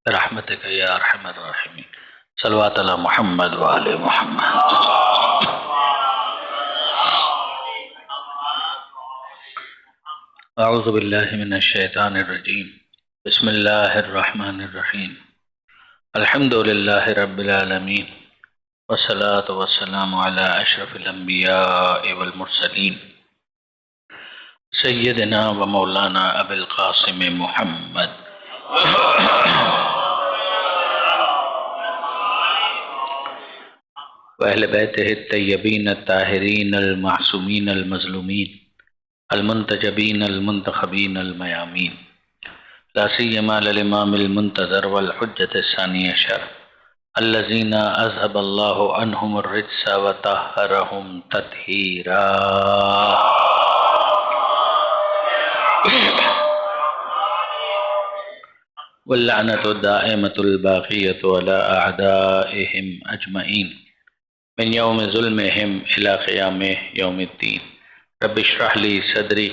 برحمتک یا ارحم الراحمین۔ صلوات علی محمد و آل محمد۔ اعوذ باللہ من الشیطان الرجیم، بسم اللہ الرحمن الرحیم۔ الحمد للہ رب العالمین، والصلاة والسلام علی اشرف الانبیاء والمرسلین، سیدنا و مولانا ابی القاسم محمد وأهل بيته الطيبين الطاهرين المعصومين المظلومين المنتجبين المنتخبين الميامين، لا سيما للإمام المنتظر والحجة الثاني عشر الذين أذهب الله عنهم الرجس وطهرهم تطهيرا، واللعنة الدائمة الباقية على أعدائهم أجمعين من يوم ظلمهم إلى قيام يوم الدين۔ رب اشرح لي صدري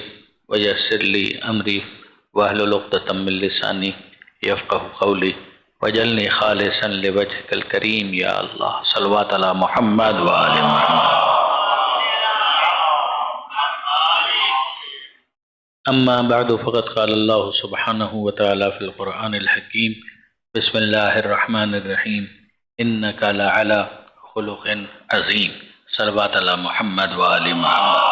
ويسر لي أمري واحلل عقدة من لساني يفقهوا قولي واجعلني خالصا لوجهك الكريم يا الله۔ صلوات على محمد وآل محمد۔ أما بعد فقد قال الله سبحانه وتعالى في القرآن الحكيم، بسم الله الرحمن الرحيم، إنك لعلى خلق عظیم۔ صلوات علی محمد و آل محمد۔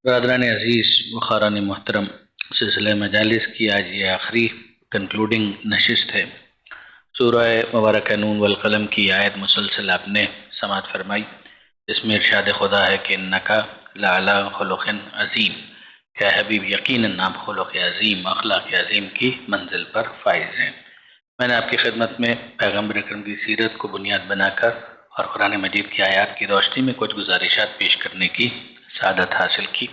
برادران عزیز و خاران محترم، سلسلہ مجالس کی آج یہ آخری کنکلوڈنگ نشست ہے۔ سورہ مبارکہ نون والقلم کی آیت مسلسل آپ نے سماعت فرمائی، جس میں ارشاد خدا ہے کہ انکا لعلی خلق عظیم، کہ حبیب یقیناً آپ خلق عظیم، اخلاق عظیم کی منزل پر فائز ہیں۔ میں نے آپ کی خدمت میں پیغمبر اکرم کی سیرت کو بنیاد بنا کر اور قرآن مجید کی آیات کی روشنی میں کچھ گزارشات پیش کرنے کی سعادت حاصل کی،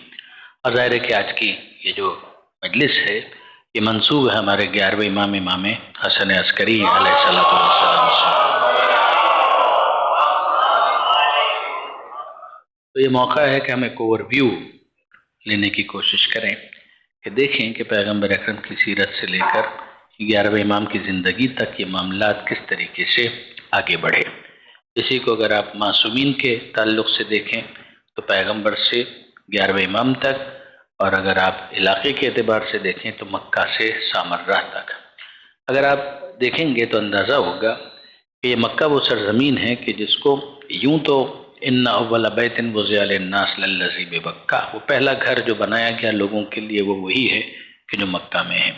اور ظاہر ہے کہ آج کی یہ جو مجلس ہے یہ منسوب ہے ہمارے 11ویں امام حسن عسکری علیہ السلام سے۔ تو یہ موقع ہے کہ ہم ایک اوور ویو لینے کی کوشش کریں کہ دیکھیں کہ پیغمبر اکرم کی سیرت سے لے کر 11ویں امام کی زندگی تک یہ معاملات کس طریقے سے آگے بڑھے۔ اسی کو اگر آپ معصومین کے تعلق سے دیکھیں تو پیغمبر سے 11ویں امام تک، اور اگر آپ علاقے کے اعتبار سے دیکھیں تو مکہ سے سامرہ تک۔ اگر آپ دیکھیں گے تو اندازہ ہوگا کہ یہ مکہ وہ سرزمین ہے کہ جس کو یوں تو ان اول بیت وضع للناس للذی ببکہ، وہ پہلا گھر جو بنایا گیا لوگوں کے لیے وہ وہی ہے کہ جو مکہ میں ہے۔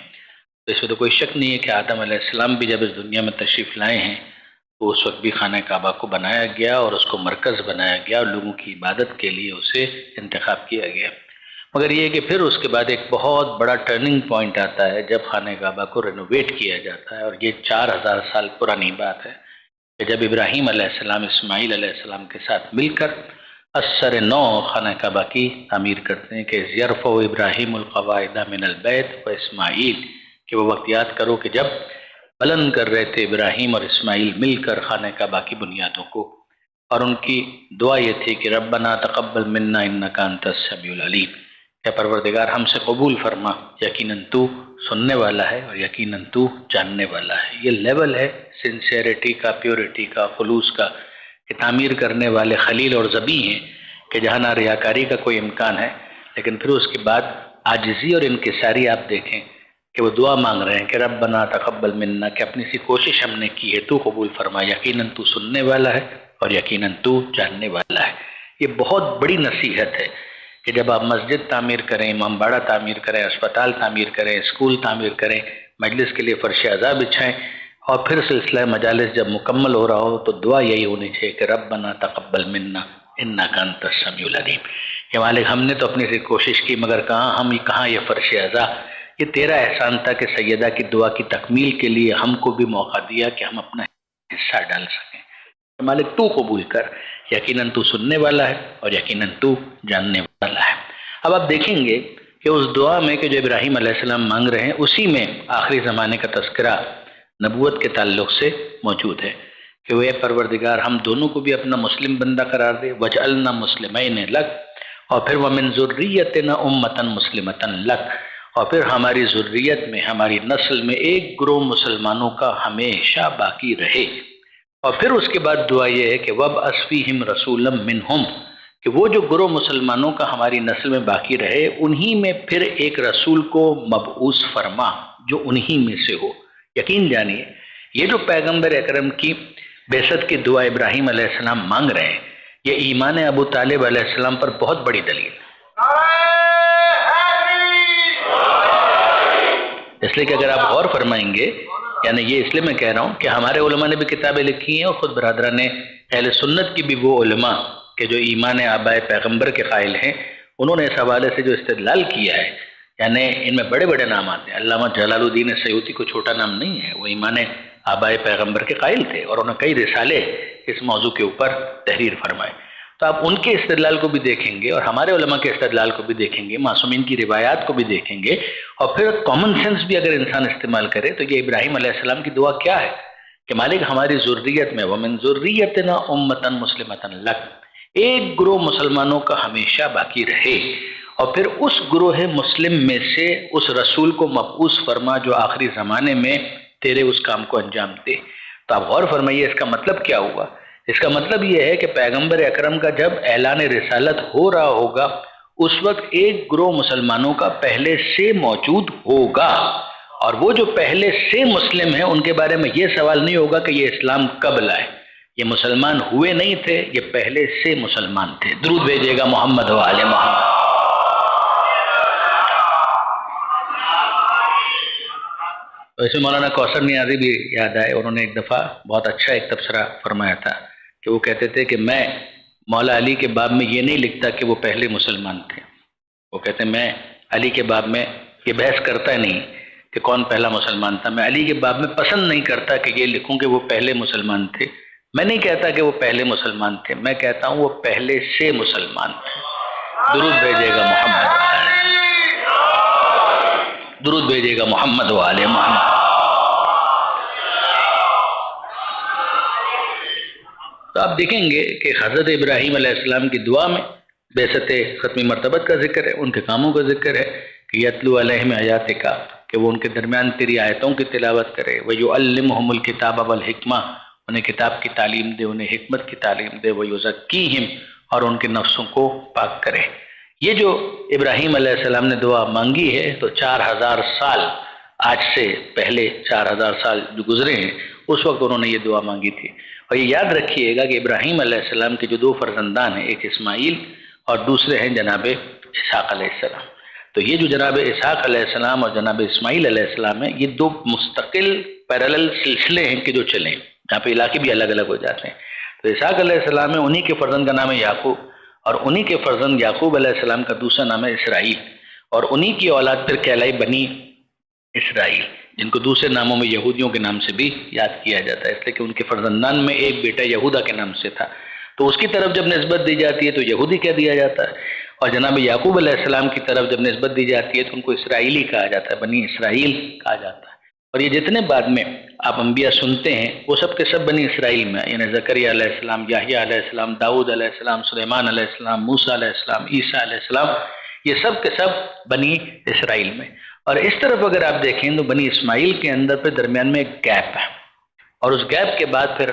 اس میں تو کوئی شک نہیں ہے کہ آدم علیہ السلام بھی جب اس دنیا میں تشریف لائے ہیں تو اس وقت بھی خانہ کعبہ کو بنایا گیا اور اس کو مرکز بنایا گیا اور لوگوں کی عبادت کے لیے اسے انتخاب کیا گیا۔ مگر یہ کہ پھر اس کے بعد ایک بہت بڑا ٹرننگ پوائنٹ آتا ہے جب خانہ کعبہ کو رینوویٹ کیا جاتا ہے، اور یہ 4000 سال پرانی بات ہے کہ جب ابراہیم علیہ السلام اسماعیل علیہ السلام کے ساتھ مل کر اثر نو خانہ کعبہ کی تعمیر کرتے ہیں کہ یرفع ابراہیم القواعد من البیت و اسماعیل، کہ وہ وقت یاد کرو کہ جب بلند کر رہے تھے ابراہیم اور اسماعیل مل کر خانہ کعبہ کی بنیادوں کو، اور ان کی دعا یہ تھی کہ ربنا تقبل منا انک انت السمیع العلیم، کہ پروردگار ہم سے قبول فرما، یقیناً تو سننے والا ہے اور یقیناً تو جاننے والا ہے۔ یہ لیول ہے سنسیئرٹی کا، پیورٹی کا، خلوص کا، کہ تعمیر کرنے والے خلیل اور ذبیح ہیں کہ جہاں نہ ریاکاری کا کوئی امکان ہے، لیکن پھر اس کے بعد عاجزی اور انکساری آپ دیکھیں کہ وہ دعا مانگ رہے ہیں کہ ربنا تقبل منا، کہ اپنی سی کوشش ہم نے کی ہے تو قبول فرما، یقیناً تو سننے والا ہے اور یقیناً تو جاننے والا ہے۔ یہ بہت بڑی نصیحت ہے کہ جب آپ مسجد تعمیر کریں، امام باڑہ تعمیر کریں، اسپتال تعمیر کریں، اسکول تعمیر کریں، مجلس کے لیے فرش اعضاء بچھائیں، اور پھر سلسلہ مجالس جب مکمل ہو رہا ہو تو دعا یہی ہونی چاہیے کہ ربنا تقبل منا انک انت السمیع العلیم، کہ مالک ہم نے تو اپنی سے کوشش کی مگر کہاں یہ فرش اعضاء، یہ تیرا احسان تھا کہ سیدہ کی دعا کی تکمیل کے لیے ہم کو بھی موقع دیا کہ ہم اپنا حصہ ڈال سکیں۔ مالک تو قبول کر، یقیناً تو سننے والا ہے اور یقیناً تو جاننے والا ہے۔ اب آپ دیکھیں گے کہ اس دعا میں کہ جو ابراہیم علیہ السلام مانگ رہے ہیں اسی میں آخری زمانے کا تذکرہ نبوت کے تعلق سے موجود ہے کہ وہ اے پروردگار ہم دونوں کو بھی اپنا مسلم بندہ قرار دے، وجعلنا مسلمین لک، اور پھر وَمِن ذُرِّيَّتِنَا أُمَّةً مُسْلِمَةً لَكَ، اور پھر ہماری ذریت میں، ہماری نسل میں ایک گروہ مسلمانوں کا ہمیشہ باقی رہے۔ اور پھر اس کے بعد دعا یہ ہے کہ وَابْعَثْ فِيهِمْ رَسُولًا مِّنْهُمْ، کہ وہ جو گروہ مسلمانوں کا ہماری نسل میں باقی رہے انہی میں پھر ایک رسول کو مبعوث فرما جو انہی میں سے ہو۔ یقین جانیے یہ جو پیغمبر اکرم کی بعثت کی دعا ابراہیم علیہ السلام مانگ رہے ہیں، یہ ایمان ابو طالب علیہ السلام پر بہت بڑی دلیل ہے۔ اس لیے کہ اگر آپ غور فرمائیں گے، یعنی یہ اس لیے میں کہہ رہا ہوں کہ ہمارے علماء نے بھی کتابیں لکھی ہیں اور خود برادران اہل سنت کی بھی وہ علماء کہ جو ایمان آبائے پیغمبر کے قائل ہیں، انہوں نے اس حوالے سے جو استدلال کیا ہے، یعنی ان میں بڑے بڑے نام آتے ہیں۔ علامہ جلال الدین سیوطی کو چھوٹا نام نہیں ہے، وہ ایمان آبائے پیغمبر کے قائل تھے اور انہوں نے کئی رسالے اس موضوع کے اوپر تحریر فرمائے۔ تو آپ ان کے استدلال کو بھی دیکھیں گے اور ہمارے علماء کے استدلال کو بھی دیکھیں گے، معصومین کی روایات کو بھی دیکھیں گے، اور پھر کامن سینس بھی اگر انسان استعمال کرے تو یہ ابراہیم علیہ السلام کی دعا کیا ہے کہ مالک ہماری ذریت میں وَمِن ذُرِّيَّتِنَا أُمَّةً مُسْلِمَةً لَكَ، ایک گروہ مسلمانوں کا ہمیشہ باقی رہے، اور پھر اس گروہ مسلم میں سے اس رسول کو مبعوث فرما جو آخری زمانے میں تیرے اس کام کو انجام دے۔ تو آپ غور فرمائیے اس کا مطلب کیا ہوا؟ اس کا مطلب یہ ہے کہ پیغمبر اکرم کا جب اعلان رسالت ہو رہا ہوگا اس وقت ایک گروہ مسلمانوں کا پہلے سے موجود ہوگا، اور وہ جو پہلے سے مسلم ہیں ان کے بارے میں یہ سوال نہیں ہوگا کہ یہ اسلام کب لائے، یہ مسلمان ہوئے نہیں تھے، یہ پہلے سے مسلمان تھے۔ درود بھیجیے گا محمد و آل محمد۔ ویسے مولانا کوثر نیازی بھی یاد آئے، انہوں نے ایک دفعہ بہت اچھا ایک تبصرہ فرمایا تھا کہ وہ کہتے تھے کہ میں مولا علی کے باب میں یہ نہیں لکھتا کہ وہ پہلے مسلمان تھے، وہ کہتے ہیں میں علی کے باب میں یہ بحث کرتا نہیں کہ کون پہلا مسلمان تھا، میں علی کے باب میں پسند نہیں کرتا کہ یہ لکھوں کہ وہ پہلے مسلمان تھے، میں نہیں کہتا کہ وہ پہلے مسلمان تھے، میں کہتا ہوں وہ پہلے سے مسلمان تھے۔ درود بھیجے گا محمد، درود بھیجے گا محمد و آل محمد۔ تو آپ دیکھیں گے کہ حضرت ابراہیم علیہ السلام کی دعا میں بعثت ختمی مرتبت کا ذکر ہے، ان کے کاموں کا ذکر ہے کہ یتلو علیہم آیاتک، کہ وہ ان کے درمیان تیری آیتوں کی تلاوت کرے، ویعلمہم الکتاب والحکمہ، انہیں کتاب کی تعلیم دے، انہیں حکمت کی تعلیم دے، ویزکیہم، اور ان کے نفسوں کو پاک کرے۔ یہ جو ابراہیم علیہ السلام نے دعا مانگی ہے تو 4000 سال آج سے پہلے 4000 سال جو گزرے ہیں اس وقت انہوں نے یہ دعا مانگی تھی۔ اور یہ یاد رکھیے گا کہ ابراہیم علیہ السلام کے جو 2 فرزندان ہیں، ایک اسماعیل اور دوسرے ہیں جناب اسحاق علیہ السلام، تو یہ جو جناب اسحاق علیہ السلام اور جناب اسماعیل علیہ السلام ہیں، یہ 2 مستقل پیرالل سلسلے ہیں کہ جو چلیں، یہاں پہ علاقے بھی الگ الگ ہو جاتے ہیں۔ تو اسحاق علیہ السلام ہے، انہی کے فرزند کا نام ہے یعقوب، اور انہی کے فرزند یعقوب علیہ السلام کا دوسرا نام ہے اسرائیل، اور انہی کی اولاد پھر کہلائی بنی اسرائیل، جن کو دوسرے ناموں میں یہودیوں کے نام سے بھی یاد کیا جاتا ہے، اس لیے کہ ان کے فرزندان میں ایک بیٹا یہودا کے نام سے تھا، تو اس کی طرف جب نسبت دی جاتی ہے تو یہودی کہہ دیا جاتا ہے، اور جناب یعقوب علیہ السلام کی طرف جب نسبت دی جاتی ہے تو ان کو اسرائیلی کہا جاتا ہے، بنی اسرائیل کہا جاتا ہے۔ اور یہ جتنے بعد میں آپ انبیاء سنتے ہیں وہ سب کے سب بنی اسرائیل میں، یعنی زکریا علیہ السلام، یحییٰ علیہ السلام، داؤد علیہ السلام، سلیمان علیہ السلام، موسیٰ علیہ السلام، عیسیٰ علیہ السلام، یہ سب کے سب بنی اسرائیل میں۔ اور اس طرف اگر آپ دیکھیں تو بنی اسماعیل کے اندر پھر درمیان میں ایک گیپ ہے، اور اس گیپ کے بعد پھر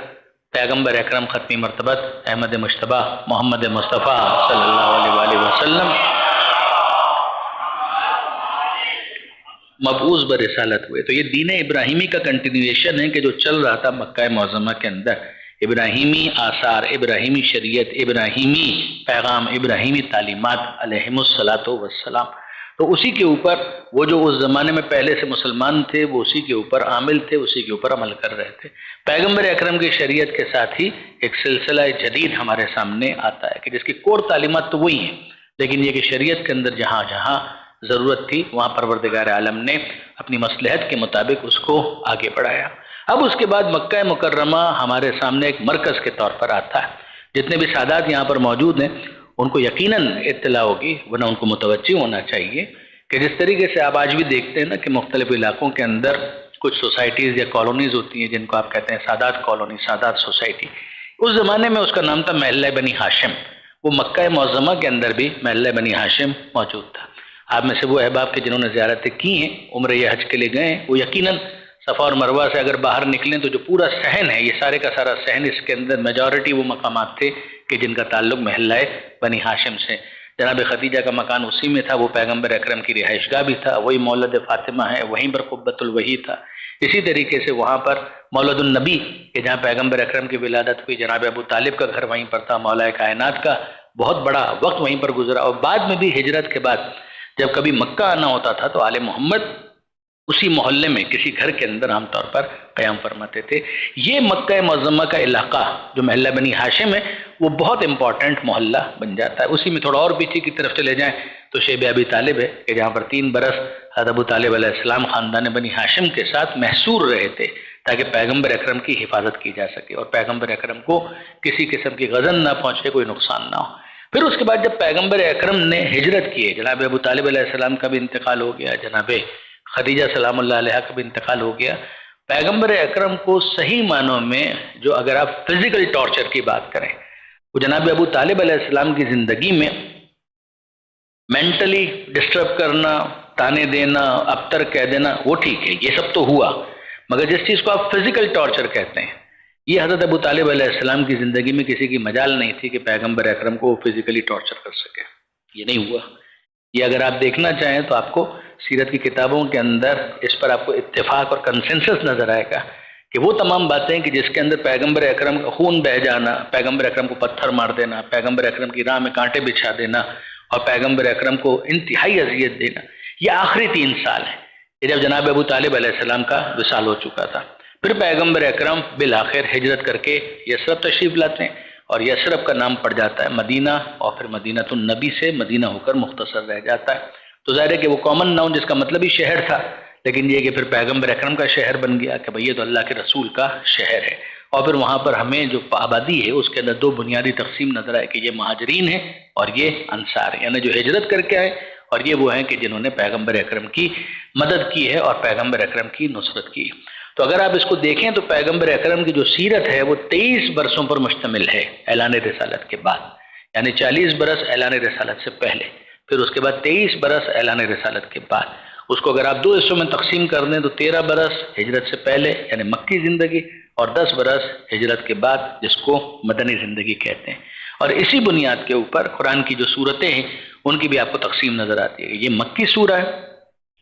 پیغمبر اکرم ختمی مرتبت احمد مجتبیٰ محمد مصطفیٰ صلی اللہ علیہ وآلہ وسلم مبعوث برسالت ہوئے۔ تو یہ دین ابراہیمی کا کنٹینیویشن ہے کہ جو چل رہا تھا مکہ معظمہ کے اندر، ابراہیمی آثار، ابراہیمی شریعت، ابراہیمی پیغام، ابراہیمی تعلیمات علیہم الصلاۃ والسلام، تو اسی کے اوپر وہ جو اس زمانے میں پہلے سے مسلمان تھے وہ اسی کے اوپر عامل تھے، اسی کے اوپر عمل کر رہے تھے۔ پیغمبر اکرم کی شریعت کے ساتھ ہی ایک سلسلہ جدید ہمارے سامنے آتا ہے کہ جس کی کور تعلیمات تو وہی ہیں، لیکن یہ کہ شریعت کے اندر جہاں جہاں ضرورت تھی وہاں پروردگار عالم نے اپنی مصلحت کے مطابق اس کو آگے بڑھایا۔ اب اس کے بعد مکہ مکرمہ ہمارے سامنے ایک مرکز کے طور پر آتا ہے۔ جتنے بھی سادات یہاں پر موجود ہیں ان کو یقیناً اطلاع ہوگی، ورنہ ان کو متوجہ ہونا چاہیے کہ جس طریقے سے آپ آج بھی دیکھتے ہیں نا کہ مختلف علاقوں کے اندر کچھ سوسائٹیز یا کالونیز ہوتی ہیں جن کو آپ کہتے ہیں سادات کالونی، سادات سوسائٹی، اس زمانے میں اس کا نام تھا محلہ بنی ہاشم۔ وہ مکہ معظمہ کے اندر بھی محلہ بنی ہاشم موجود تھا۔ آپ میں سے وہ احباب کے جنہوں نے زیارتیں کی ہیں، عمرہ یا حج کے لیے گئے ہیں، وہ یقیناً صفا اور مروہ سے اگر باہر نکلیں تو جو پورا صحن ہے، یہ سارے کا سارا صحن، اس کے اندر میجورٹی وہ مقامات تھے کہ جن کا تعلق محلہ بنی ہاشم سے۔ جناب خدیجہ کا مکان اسی میں تھا، وہ پیغمبر اکرم کی رہائش گاہ بھی تھا، وہی مولد فاطمہ ہے، وہیں پر قبۃ الوحی تھا۔ اسی طریقے سے وہاں پر مولد النبی کہ جہاں پیغمبر اکرم کی ولادت ہوئی، جناب ابو طالب کا گھر وہیں پر تھا، مولا کائنات کا بہت بڑا وقت وہیں پر گزرا، اور بعد میں بھی ہجرت کے بعد جب کبھی مکہ آنا ہوتا تھا تو آل محمد اسی محلے میں کسی گھر کے اندر عام طور پر قیام فرماتے تھے۔ یہ مکہ معظمہ کا علاقہ جو محلہ بنی ہاشم ہے وہ بہت امپورٹنٹ محلہ بن جاتا ہے۔ اسی میں تھوڑا اور پیچھے کی طرف چلے جائیں تو شیب ابی طالب ہے کہ جہاں پر 3 برس حضرت ابو طالب علیہ السلام خاندان بنی ہاشم کے ساتھ محصور رہے تھے تاکہ پیغمبر اکرم کی حفاظت کی جا سکے اور پیغمبر اکرم کو کسی قسم کی غضن نہ پہنچے، کوئی نقصان نہ ہو۔ پھر اس کے بعد جب پیغمبر اکرم نے ہجرت کی ہے، جناب ابو طالب علیہ السلام کا بھی انتقال ہو گیا، جناب خدیجہ سلام اللہ علیہ کا بھی انتقال ہو گیا، پیغمبر اکرم کو صحیح معنوں میں جو اگر آپ فزیکل ٹارچر کی بات کریں، وہ جناب ابو طالب علیہ السلام کی زندگی میں مینٹلی ڈسٹرب کرنا، تانے دینا، ابتر کہہ دینا، وہ ٹھیک ہے، یہ سب تو ہوا، مگر جس چیز کو آپ فزیکل ٹارچر کہتے ہیں، یہ حضرت ابو طالب علیہ السلام کی زندگی میں کسی کی مجال نہیں تھی کہ پیغمبر اکرم کو فزیکلی ٹارچر کر سکے، یہ نہیں ہوا۔ یہ اگر آپ دیکھنا چاہیں تو آپ کو سیرت کی کتابوں کے اندر اس پر آپ کو اتفاق اور کنسنسس نظر آئے گا کہ وہ تمام باتیں کہ جس کے اندر پیغمبر اکرم کا خون بہہ جانا، پیغمبر اکرم کو پتھر مار دینا، پیغمبر اکرم کی راہ میں کانٹے بچھا دینا اور پیغمبر اکرم کو انتہائی اذیت دینا، یہ آخری 3 سال ہیں کہ جب جناب ابو طالب علیہ السلام کا وصال ہو چکا تھا۔ پھر پیغمبر اکرم بالآخر ہجرت کر کے یثرب تشریف لاتے ہیں اور یثرب کا نام پڑ جاتا ہے مدینہ، اور پھر مدینہ النبی سے مدینہ ہو کر مختصر رہ جاتا ہے۔ تو ظاہر ہے کہ وہ کامن ناؤن جس کا مطلب ہی شہر تھا، لیکن یہ کہ پھر پیغمبر اکرم کا شہر بن گیا کہ بھئی یہ تو اللہ کے رسول کا شہر ہے، اور پھر وہاں پر ہمیں جو آبادی ہے اس کے اندر 2 بنیادی تقسیم نظر آئے کہ یہ مہاجرین ہیں اور یہ انصار ہیں، یعنی جو ہجرت کر کے آئے، اور یہ وہ ہیں کہ جنہوں نے پیغمبر اکرم کی مدد کی ہے اور پیغمبر اکرم کی نصرت کی۔ تو اگر آپ اس کو دیکھیں تو پیغمبر اکرم کی جو سیرت ہے وہ 23 برسوں پر مشتمل ہے اعلان رسالت کے بعد، یعنی 40 برس اعلان رسالت سے پہلے، پھر اس کے بعد 23 برس اعلان رسالت کے بعد۔ اس کو اگر آپ 2 حصوں میں تقسیم کر دیں تو 13 برس ہجرت سے پہلے یعنی مکی زندگی، اور 10 برس ہجرت کے بعد جس کو مدنی زندگی کہتے ہیں۔ اور اسی بنیاد کے اوپر قرآن کی جو صورتیں ہیں ان کی بھی آپ کو تقسیم نظر آتی ہے، یہ مکی سورہ ہے،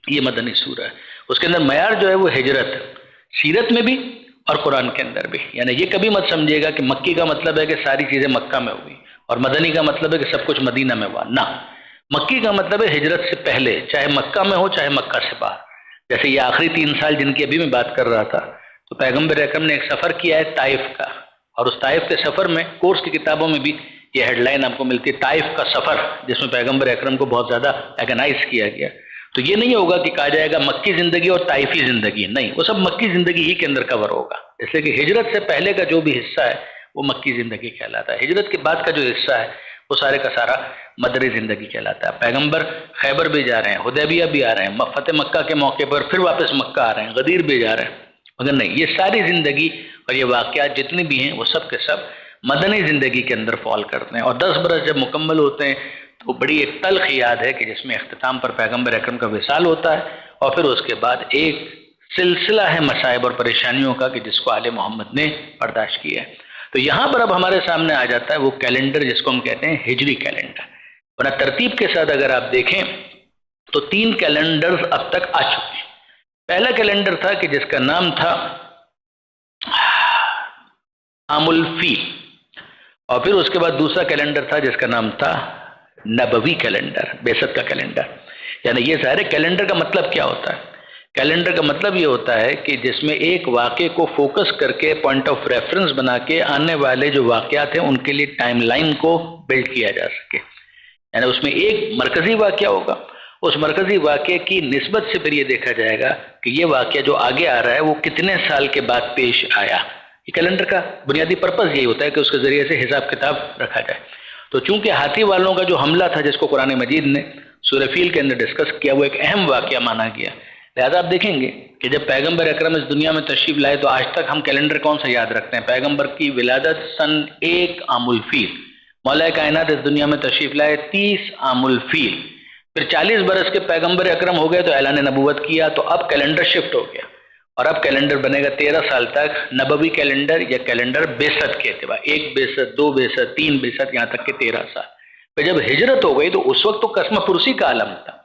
یہ مدنی سورہ ہے۔ اس کے اندر معیار جو ہے وہ ہجرت، سیرت میں بھی اور قرآن کے اندر بھی، یعنی یہ کبھی مت سمجھے گا کہ مکی کا مطلب ہے کہ ساری چیزیں مکہ میں ہوئی اور مدنی کا مطلب ہے کہ سب کچھ مدینہ میں ہوا، نہ، مکی کا مطلب ہے ہجرت سے پہلے، چاہے مکہ میں ہو چاہے مکہ سے باہر۔ جیسے یہ آخری 3 سال جن کی ابھی میں بات کر رہا تھا، تو پیغمبر اکرم نے ایک سفر کیا ہے طائف کا، اور اس طائف کے سفر میں کورس کی کتابوں میں بھی یہ ہیڈ لائن آپ کو ملتی ہے، طائف کا سفر، جس میں پیغمبر اکرم کو بہت زیادہ ایگنائز کیا گیا۔ تو یہ نہیں ہوگا کہ کہا جائے گا مکی زندگی اور طائفی زندگی، نہیں، وہ سب مکی زندگی ہی کے اندر کور ہوگا، اس لیے کہ ہجرت سے پہلے کا جو بھی حصہ ہے وہ مکی زندگی کہلاتا ہے، ہجرت کے بعد کا جو حصہ ہے وہ سارے کا سارا مدنی زندگی کہلاتا ہے۔ پیغمبر خیبر بھی جا رہے ہیں، حدیبیہ بھی آ رہے ہیں، فتح مکہ کے موقع پر پھر واپس مکہ آ رہے ہیں، غدیر بھی جا رہے ہیں، مگر نہیں، یہ ساری زندگی اور یہ واقعات جتنے بھی ہیں وہ سب کے سب مدنی زندگی کے اندر فال کرتے ہیں۔ اور 10 برس جب مکمل ہوتے ہیں تو بڑی ایک تلخ یاد ہے کہ جس میں اختتام پر پیغمبر اکرم کا وصال ہوتا ہے، اور پھر اس کے بعد ایک سلسلہ ہے مصائب اور پریشانیوں کا کہ جس کو آل محمد نے برداشت کیا ہے۔ تو یہاں پر اب ہمارے سامنے آ جاتا ہے وہ کیلنڈر جس کو ہم کہتے ہیں ہجری کیلنڈر، ورنہ ترتیب کے ساتھ اگر آپ دیکھیں تو 3 کیلنڈرز اب تک آ چکے ہیں۔ پہلا کیلنڈر تھا کہ جس کا نام تھا عام الفیل، اور پھر اس کے بعد دوسرا کیلنڈر تھا جس کا نام تھا نبوی کیلنڈر، بعثت کا کیلنڈر۔ یعنی یہ ظاہر کیلنڈر کا مطلب کیا ہوتا ہے؟ کیلنڈر کا مطلب یہ ہوتا ہے کہ جس میں ایک واقعے کو فوکس کر کے پوائنٹ آف ریفرنس بنا کے آنے والے جو واقعات ہیں ان کے لیے ٹائم لائن کو بلڈ کیا جا سکے، یعنی اس میں ایک مرکزی واقعہ ہوگا، اس مرکزی واقعے کی نسبت سے پھر یہ دیکھا جائے گا کہ یہ واقعہ جو آگے آ رہا ہے وہ کتنے سال کے بعد پیش آیا۔ یہ کیلنڈر کا بنیادی پرپس یہی ہوتا ہے کہ اس کے ذریعے سے حساب کتاب رکھا جائے۔ تو چونکہ ہاتھی والوں کا جو حملہ تھا جس کو قرآن مجید نے سورہ فیل کے اندر ڈسکس کیا، وہ ایک اہم واقعہ مانا گیا، لہذا آپ دیکھیں گے کہ جب پیغمبر اکرم اس دنیا میں تشریف لائے تو آج تک ہم کیلنڈر کون سا یاد رکھتے ہیں؟ پیغمبر کی ولادت سن 1 عام الفیل، مولا کائنات اس دنیا میں تشریف لائے 30 عام الفیل، پھر 40 برس کے پیغمبر اکرم ہو گئے تو اعلان نبوت کیا، تو اب کیلنڈر شفٹ ہو گیا اور اب کیلنڈر بنے گا 13 سال تک نبوی کیلنڈر یا کیلنڈر بعثت کے اعتبار، 1 بعثت 2 بعثت 3 بعثت یہاں تک کہ 13 سال۔ پھر جب ہجرت ہو گئی تو اس وقت تو قسم پرسی کا عالم تھا،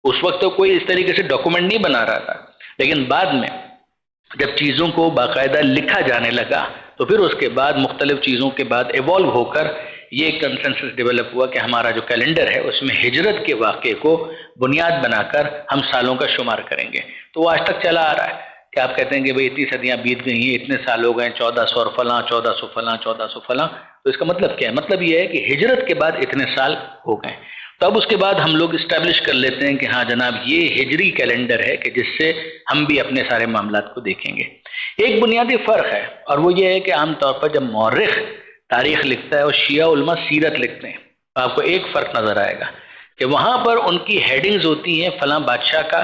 اس وقت تو کوئی اس طریقے سے ڈاکومنٹ نہیں بنا رہا تھا، لیکن بعد میں جب چیزوں کو باقاعدہ لکھا جانے لگا تو پھر اس کے بعد مختلف چیزوں کے بعد ایوالو ہو کر یہ ایک کنسنسس ڈیولپ ہوا کہ ہمارا جو کیلنڈر ہے اس میں ہجرت کے واقعے کو بنیاد بنا کر ہم سالوں کا شمار کریں گے۔ تو وہ آج تک چلا آ رہا ہے کہ آپ کہتے ہیں کہ بھئی اتنی صدیاں بیت گئی ہیں، اتنے سال ہو گئے، 1400 اور فلاں 1400 فلاں 1400 فلاں، تو اس کا مطلب کیا ہے؟ مطلب یہ ہے کہ ہجرت کے بعد اتنے سال ہو گئے۔ تو اب اس کے بعد ہم لوگ اسٹیبلش کر لیتے ہیں کہ ہاں جناب یہ ہجری کیلنڈر ہے کہ جس سے ہم بھی اپنے سارے معاملات کو دیکھیں گے۔ ایک بنیادی فرق ہے اور وہ یہ ہے کہ عام طور پر جب مورخ تاریخ لکھتا ہے اور شیعہ علماء سیرت لکھتے ہیں تو آپ کو ایک فرق نظر آئے گا کہ وہاں پر ان کی ہیڈنگز ہوتی ہیں فلاں بادشاہ کا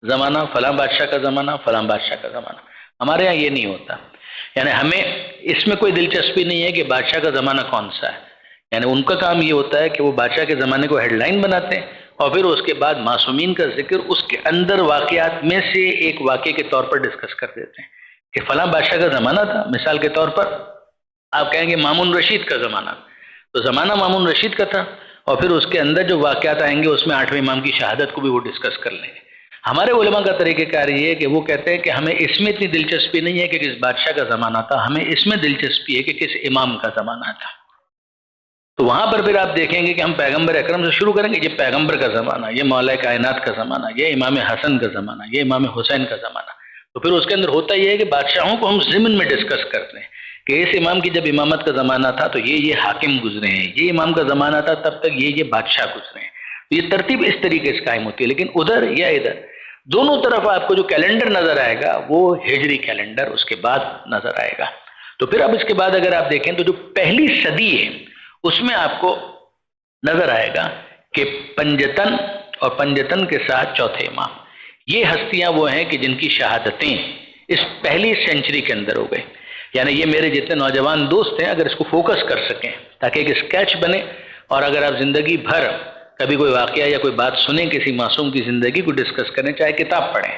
زمانہ، فلاں بادشاہ کا زمانہ، فلاں بادشاہ کا زمانہ۔ ہمارے ہاں یہ نہیں ہوتا، یعنی ہمیں اس میں کوئی دلچسپی نہیں ہے کہ بادشاہ کا زمانہ کون سا ہے، یعنی ان کا کام یہ ہوتا ہے کہ وہ بادشاہ کے زمانے کو ہیڈ لائن بناتے ہیں اور پھر اس کے بعد معصومین کا ذکر اس کے اندر واقعات میں سے ایک واقعے کے طور پر ڈسکس کر دیتے ہیں کہ فلاں بادشاہ کا زمانہ تھا۔ مثال کے طور پر آپ کہیں گے مامون رشید کا زمانہ، تو زمانہ مامون رشید کا تھا اور پھر اس کے اندر جو واقعات آئیں گے اس میں 8ویں امام کی شہادت کو بھی وہ ڈسکس کر لیں گے۔ ہمارے علماء کا طریقہ کار یہ ہے کہ وہ کہتے ہیں کہ ہمیں اس میں اتنی دلچسپی نہیں ہے کہ کس بادشاہ کا زمانہ تھا، ہمیں اس میں دلچسپی ہے کہ کس امام کا زمانہ تھا۔ تو وہاں پر پھر آپ دیکھیں گے کہ ہم پیغمبر اکرم سے شروع کریں گے، یہ پیغمبر کا زمانہ، یہ مولا کائنات کا زمانہ، یہ امام حسن کا زمانہ، یہ امام حسین کا زمانہ۔ تو پھر اس کے اندر ہوتا یہ ہے کہ بادشاہوں کو ہم ضمن میں ڈسکس کرتے ہیں کہ اس امام کی جب امامت کا زمانہ تھا تو یہ حاکم گزرے ہیں، یہ امام کا زمانہ تھا تب تک یہ بادشاہ گزرے ہیں۔ تو یہ ترتیب اس طریقے سے قائم ہوتی ہے، لیکن ادھر یا ادھر دونوں طرف آپ کو جو کیلنڈر نظر آئے گا وہ ہجری کیلنڈر اس کے بعد نظر آئے گا۔ تو پھر اب اس کے بعد اگر آپ دیکھیں تو جو پہلی صدی ہے اس میں آپ کو نظر آئے گا کہ پنجتن اور پنجتن کے ساتھ چوتھے امام، یہ ہستیاں وہ ہیں کہ جن کی شہادتیں اس پہلی سینچری کے اندر ہو گئے۔ یعنی یہ میرے جتنے نوجوان دوست ہیں اگر اس کو فوکس کر سکیں تاکہ ایک اسکیچ بنے، اور اگر آپ زندگی بھر کبھی کوئی واقعہ یا کوئی بات سنیں کسی معصوم کی زندگی کو ڈسکس کریں، چاہے کتاب پڑھیں،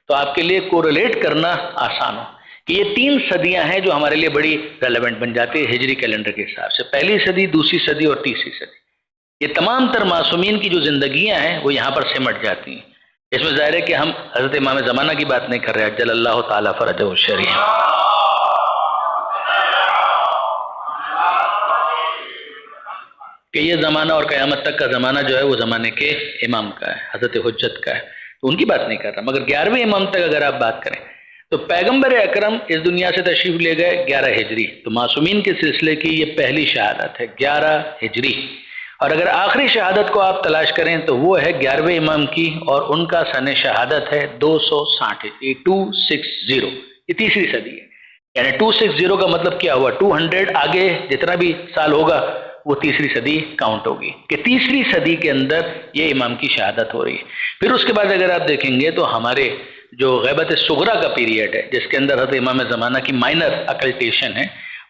تو آپ کے لیے کوریلیٹ کرنا آسان ہو کہ یہ 3 صدیاں ہیں جو ہمارے لیے بڑی ریلیونٹ بن جاتی ہے ہجری کیلنڈر کے حساب سے، پہلی صدی، دوسری صدی اور تیسری صدی۔ یہ تمام تر معصومین کی جو زندگیاں ہیں وہ یہاں پر سمٹ جاتی ہیں۔ اس میں ظاہر ہے کہ ہم حضرت امام زمانہ کی بات نہیں کر رہے، جل اللہ تعالیٰ فرجہ الشریف، کہ یہ زمانہ اور قیامت تک کا زمانہ جو ہے وہ زمانے کے امام کا ہے، حضرت حجت کا ہے، تو ان کی بات نہیں کر رہا۔ مگر 11ویں امام تک اگر آپ بات کریں تو پیغمبر اکرم اس دنیا سے تشریف لے گئے 11 ہجری، تو معصومین کے سلسلے کی یہ پہلی شہادت ہے 11 ہجری۔ اور اگر آخری شہادت کو آپ تلاش کریں تو وہ ہے 11ویں امام کی، اور ان کا سن شہادت ہے 260، 260، یہ تیسری صدی ہے۔ یعنی 260 کا مطلب کیا ہوا؟ 200 آگے جتنا بھی سال ہوگا وہ تیسری صدی کاؤنٹ ہوگی، کہ تیسری صدی کے اندر یہ امام کی شہادت ہو رہی ہے۔ پھر اس کے بعد اگر آپ دیکھیں گے تو ہمارے جو غیبت صغریٰ کا پیریڈ ہے جس کے اندر حضرت امام زمانہ کی مائنر اکلٹیشن ہے،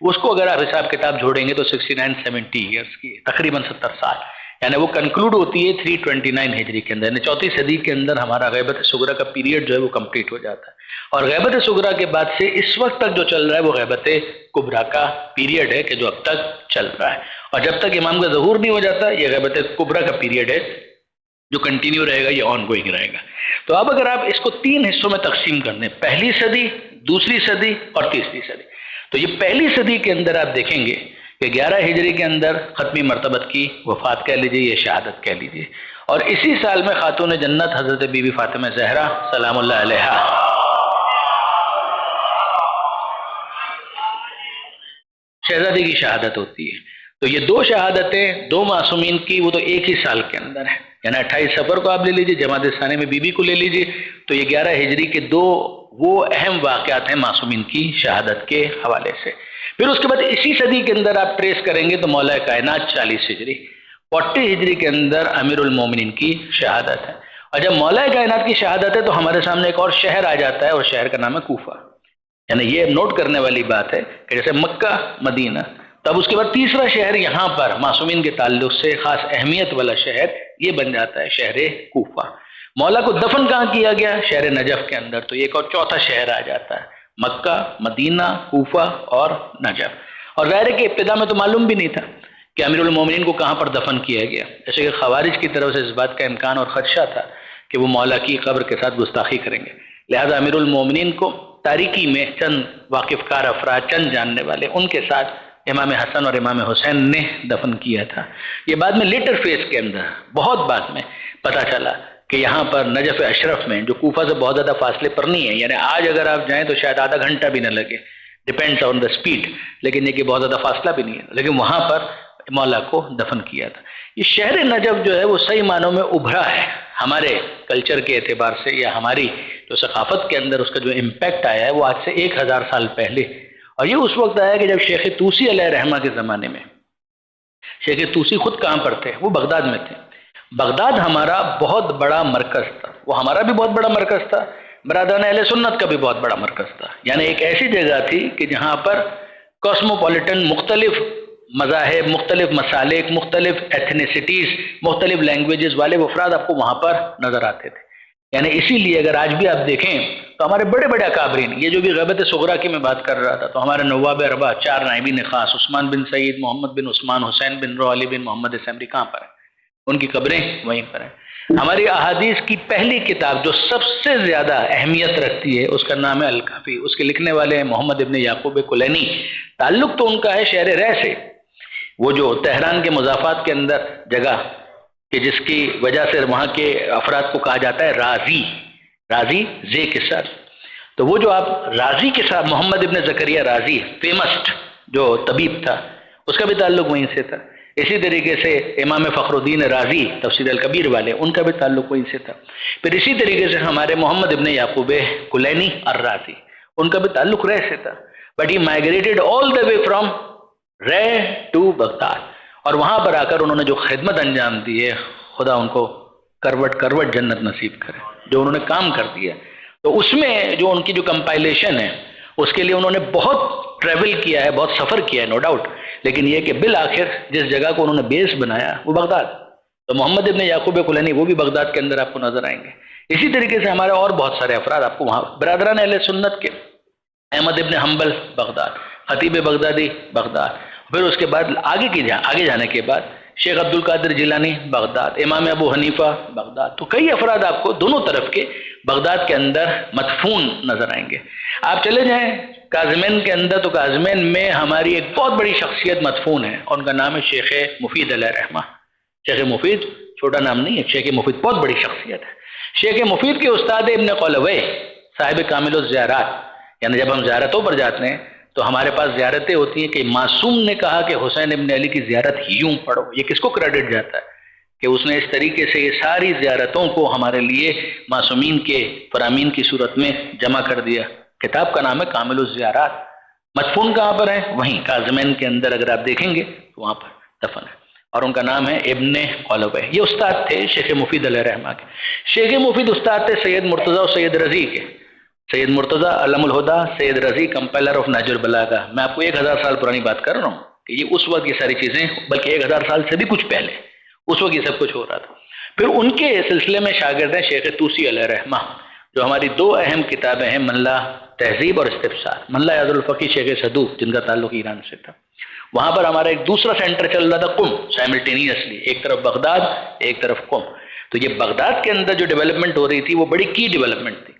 اس کو اگر آپ حساب کتاب جوڑیں گے تو 69-70 ایئرس کی، تقریباً 70 سال، یعنی وہ کنکلوڈ ہوتی ہے 329 ہجری کے اندر، یعنی چوتھی صدی کے اندر ہمارا غیبت صغریٰ کا پیریڈ جو ہے وہ کمپلیٹ ہو جاتا ہے۔ اور غیبت صغریٰ کے بعد سے اس وقت تک جو چل رہا ہے وہ غیبت کبریٰ کا پیریڈ ہے کہ جو اب تک چل رہا ہے، اور جب تک امام کا ظہور نہیں ہو جاتا یہ غیبت کبریٰ کا پیریڈ ہے جو کنٹینیو رہے گا، یہ آن گوئنگ رہے گا۔ تو اب اگر آپ اس کو 3 حصوں میں تقسیم کر دیں، پہلی صدی، دوسری صدی اور تیسری صدی، تو یہ پہلی صدی کے اندر آپ دیکھیں گے کہ 11 ہجری کے اندر ختمی مرتبت کی وفات کہہ لیجیے یا شہادت کہہ لیجیے، اور اسی سال میں خاتون جنت حضرت بی بی فاطمہ زہرا سلام اللہ علیہا شہزادی کی شہادت ہوتی ہے۔ تو یہ 2 شہادتیں 2 معصومین کی، وہ تو ایک ہی سال کے اندر ہے، یعنی 28 صفر کو آپ لے لیجیے، جمادی ثانی میں بی بی کو لے لیجیے، تو یہ 11 ہجری کے 2 وہ اہم واقعات ہیں معصومین کی شہادت کے حوالے سے۔ پھر اس کے بعد اسی صدی کے اندر آپ ٹریس کریں گے تو مولا کائنات 40 ہجری، 40 ہجری کے اندر امیر المومنین کی شہادت ہے۔ اور جب مولا کائنات کی شہادت ہے تو ہمارے سامنے ایک اور شہر آ جاتا ہے، اور شہر کا نام ہے کوفہ۔ یعنی یہ نوٹ کرنے والی بات ہے کہ جیسے مکہ، مدینہ، تب اس کے بعد تیسرا شہر یہاں پر معصومین کے تعلق سے خاص اہمیت والا شہر یہ بن جاتا ہے شہر کوفہ۔ مولا کو دفن کہاں کیا گیا؟ شہر نجف کے اندر۔ تو ایک اور چوتھا شہر آ جاتا ہے، مکہ، مدینہ، کوفہ اور نجف۔ اور ظاہر ہے کہ ابتدا میں تو معلوم بھی نہیں تھا کہ امیر المومنین کو کہاں پر دفن کیا گیا، جیسے کہ خوارج کی طرف سے اس بات کا امکان اور خدشہ تھا کہ وہ مولا کی قبر کے ساتھ گستاخی کریں گے، لہذا امیر المومنین کو تاریکی میں چند واقف کار افراد، چند جاننے والے، ان کے ساتھ امام حسن اور امام حسین نے دفن کیا تھا۔ یہ بعد میں لیٹر فیز کے اندر بہت بعد میں پتہ چلا کہ یہاں پر نجف اشرف میں، جو کوفہ سے بہت زیادہ فاصلے پر نہیں ہے، یعنی آج اگر آپ جائیں تو شاید آدھا گھنٹہ بھی نہ لگے، ڈپینڈس آن دا اسپیڈ، لیکن یہ کہ بہت زیادہ فاصلہ بھی نہیں ہے، لیکن وہاں پر مولا کو دفن کیا تھا۔ یہ شہر نجف جو ہے وہ صحیح معنوں میں ابھرا ہے ہمارے کلچر کے اعتبار سے، یا ہماری جو ثقافت کے اندر اس کا جو امپیکٹ آیا ہے وہ آج سے 1000 سال پہلے، اور یہ اس وقت آیا کہ جب شیخ طوسی علیہ رحمہ کے زمانے میں، شیخ طوسی خود کہاں پر تھے؟ وہ بغداد میں تھے۔ بغداد ہمارا بہت بڑا مرکز تھا، وہ ہمارا بھی بہت بڑا مرکز تھا، برادران اہل سنت کا بھی بہت بڑا مرکز تھا، یعنی ایک ایسی جگہ تھی کہ جہاں پر کاسموپولیٹن، مختلف مذاہب، مختلف مسالک، مختلف ایتھنیسٹیز، مختلف لینگویجز والے افراد آپ کو وہاں پر نظر آتے تھے۔ یعنی اسی لیے اگر آج بھی آپ دیکھیں تو ہمارے بڑے بڑے اکابرین، یہ جو بھی غیبت صغریٰ کی میں بات کر رہا تھا، تو ہمارے نواب اربعہ، 4 نائبین خاص، عثمان بن سعید، محمد بن عثمان، حسین بن رو، علی بن محمد اسمری، کہاں پر ہیں؟ ان کی قبریں وہیں پر ہیں۔ ہماری احادیث کی پہلی کتاب جو سب سے زیادہ اہمیت رکھتی ہے اس کا نام ہے الکافی، اس کے لکھنے والے ہیں محمد ابن یعقوب کلینی۔ تعلق تو ان کا ہے شہر رہ سے، وہ جو تہران کے مضافات کے اندر جگہ کہ جس کی وجہ سے وہاں کے افراد کو کہا جاتا ہے رازی، رازی زے کے ساتھ۔ تو وہ جو آپ رازی کے ساتھ، محمد ابن زکریہ رازی، فیمس جو طبیب تھا، اس کا بھی تعلق وہیں سے تھا۔ اسی طریقے سے امام فخر الدین رازی تفسیر الکبیر والے، ان کا بھی تعلق وہیں سے تھا۔ پھر اسی طریقے سے ہمارے محمد ابن یعقوب کلینی الرازی، ان کا بھی تعلق رہ سے تھا، but he migrated all the way from رے ٹو بغداد، اور وہاں پر آ کر انہوں نے جو خدمت انجام دی ہے، خدا ان کو کروٹ کروٹ جنت نصیب کرے، جو انہوں نے کام کر دیا۔ تو اس میں جو ان کی جو کمپائلیشن ہے، اس کے لیے انہوں نے بہت ٹریول کیا ہے، بہت سفر کیا ہے، نو ڈاؤٹ، لیکن یہ کہ بالآخر جس جگہ کو انہوں نے بیس بنایا وہ بغداد۔ تو محمد ابن یعقوب کلینی وہ بھی بغداد کے اندر آپ کو نظر آئیں گے۔ اسی طریقے سے ہمارے اور بہت سارے افراد آپ کو وہاں، برادران اہل سنت کے، احمد ابن حنبل بغداد، خطیب بغدادی بغداد، پھر اس کے بعد آگے جانے کے بعد شیخ عبد القادر جیلانی بغداد، امام ابو حنیفہ بغداد۔ تو کئی افراد آپ کو دونوں طرف کے بغداد کے اندر مدفون نظر آئیں گے۔ آپ چلے جائیں کاظمین کے اندر، تو کاظمین میں ہماری ایک بہت بڑی شخصیت مدفون ہے، اور ان کا نام ہے شیخ مفید علیہ رحمہ۔ شیخ مفید چھوٹا نام نہیں ہے، شیخ مفید بہت بڑی شخصیت ہے۔ شیخ مفید کے استاد ابن قلوہ صاحب کامل الزیارات، یعنی جب ہم زیارتوں پر جاتے ہیں تو ہمارے پاس زیارتیں ہوتی ہیں کہ معصوم نے کہا کہ حسین ابن علی کی زیارت یوں پڑھو، یہ کس کو کریڈٹ جاتا ہے کہ اس نے اس طریقے سے یہ ساری زیارتوں کو ہمارے لیے معصومین کے فرامین کی صورت میں جمع کر دیا۔ کتاب کا نام ہے کامل الزیارات۔ مدفون کہاں پر ہے؟ وہیں کاظمین کے اندر، اگر آپ دیکھیں گے تو وہاں پر دفن ہے، اور ان کا نام ہے ابن قلوہ۔ یہ استاد تھے شیخ مفید علیہ رحمہ کے۔ شیخ مفید استاد تھے سید مرتضیٰ اور سید رضی کے، سید مرتضیٰ علم الہدا، سید رضی کمپائلر آف نہج البلاغہ۔ میں آپ کو 1000 سال پرانی بات کر رہا ہوں کہ یہ اس وقت یہ ساری چیزیں، بلکہ 1000 سال سے بھی کچھ پہلے، اس وقت یہ سب کچھ ہو رہا تھا۔ پھر ان کے سلسلے میں شاگرد ہیں شیخ طوسی علیہ رحمہ، جو ہماری 2 اہم کتابیں ہیں، منلا تہذیب اور استفسار۔ منلا یاد الفقی شیخ صدوق، جن کا تعلق ایران سے تھا، وہاں پر ہمارا ایک دوسرا سینٹر چل رہا تھا قم، سائملٹینیسلی، ایک طرف بغداد ایک طرف قم۔ تو یہ بغداد کے اندر جو ڈیولپمنٹ ہو رہی تھی وہ بڑی کی ڈیولپمنٹ تھی۔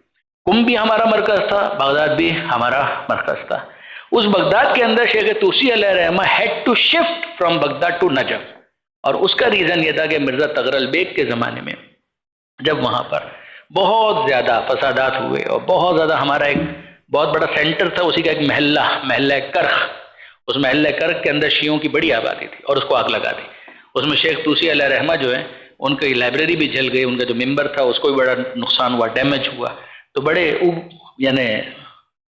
قم بھی ہمارا مرکز تھا، بغداد بھی ہمارا مرکز تھا۔ اس بغداد کے اندر شیخ طوسی علیہ رحمہ had to shift from Baghdad to Najaf, اور اس کا ریزن یہ تھا کہ مرزا تغرل بیگ کے زمانے میں جب وہاں پر بہت زیادہ فسادات ہوئے، اور بہت زیادہ، ہمارا ایک بہت بڑا سینٹر تھا، اسی کا ایک محلہ کرخ، اس محلہ کرخ کے اندر شیعوں کی بڑی آبادی تھی، اور اس کو آگ لگا دی۔ اس میں شیخ طوسی علیہ رحمہ جو ہے، ان کی لائبریری بھی جل گئی، ان کا جو ممبر تھا اس کو بھی بڑا نقصان ہوا، ڈیمیج ہوا۔ تو بڑے یعنی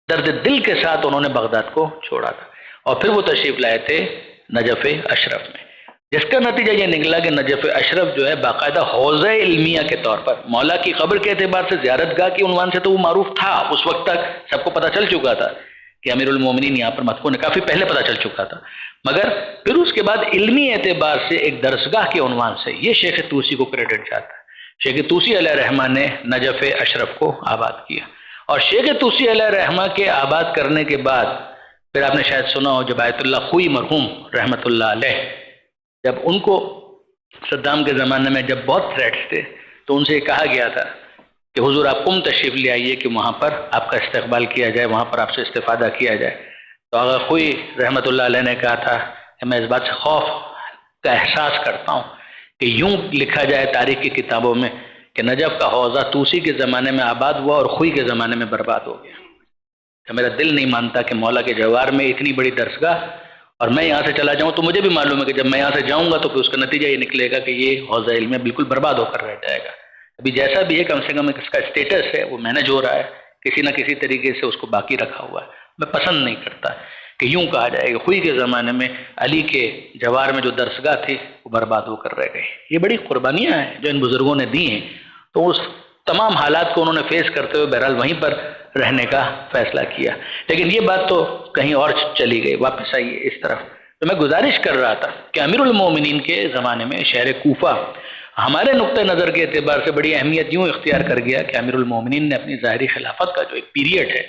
درد دل کے ساتھ انہوں نے بغداد کو چھوڑا تھا، اور پھر وہ تشریف لائے تھے نجف اشرف میں، جس کا نتیجہ یہ نکلا کہ نجف اشرف جو ہے باقاعدہ حوضہ علمیہ کے طور پر، مولا کی قبر کے اعتبار سے زیارت گاہ کے عنوان سے تو وہ معروف تھا، اس وقت تک سب کو پتہ چل چکا تھا کہ امیر المومنین یہاں پر مدفون ہے، کافی پہلے پتہ چل چکا تھا، مگر پھر اس کے بعد علمی اعتبار سے ایک درسگاہ کے عنوان سے یہ شیخ طوسی کو کریڈٹ جاتا ہے۔ شیخ طوسی علیہ الرحمہ نے نجف اشرف کو آباد کیا، اور شیخ طوسی علیہ الرحمہ کے آباد کرنے کے بعد پھر آپ نے شاید سنا ہو جب آیت اللہ خوئی مرحوم رحمۃ اللہ علیہ، جب ان کو صدام کے زمانے میں جب بہت تھریٹس تھے تو ان سے یہ کہا گیا تھا کہ حضور آپ قم تشریف لے آئیے کہ وہاں پر آپ کا استقبال کیا جائے، وہاں پر آپ سے استفادہ کیا جائے۔ تو آغا خوئی رحمۃ اللہ علیہ نے کہا تھا کہ میں اس بات سے خوف کا احساس کرتا ہوں کہ یوں لکھا جائے تاریخ کی کتابوں میں کہ نجف کا حوضہ طوسی کے زمانے میں آباد ہوا اور خوئی کے زمانے میں برباد ہو گیا، کہ میرا دل نہیں مانتا کہ مولا کے جوار میں اتنی بڑی درسگاہ اور میں یہاں سے چلا جاؤں، تو مجھے بھی معلوم ہے کہ جب میں یہاں سے جاؤں گا تو پھر اس کا نتیجہ یہ نکلے گا کہ یہ حوضہ علم بالکل برباد ہو کر رہ جائے گا۔ ابھی جیسا بھی ہے کم سے کم اس کا اسٹیٹس ہے وہ مینج ہو رہا ہے، کسی نہ کسی طریقے سے اس کو باقی رکھا ہوا ہے۔ میں پسند نہیں کرتا کہ یوں کہا جائے کہ خوئی کے زمانے میں علی کے جوار میں جو درسگاہ تھی وہ برباد ہو کر رہ گئی۔ یہ بڑی قربانیاں ہیں جو ان بزرگوں نے دی ہیں، تو اس تمام حالات کو انہوں نے فیس کرتے ہوئے بہرحال وہیں پر رہنے کا فیصلہ کیا، لیکن یہ بات تو کہیں اور چلی گئی، واپس آئیے اس طرف۔ تو میں گزارش کر رہا تھا کہ امیر المومنین کے زمانے میں شہر کوفہ ہمارے نقطہ نظر کے اعتبار سے بڑی اہمیت یوں اختیار کر گیا کہ امیر المومنین نے اپنی ظاہری خلافت کا جو ایک پیریڈ ہے،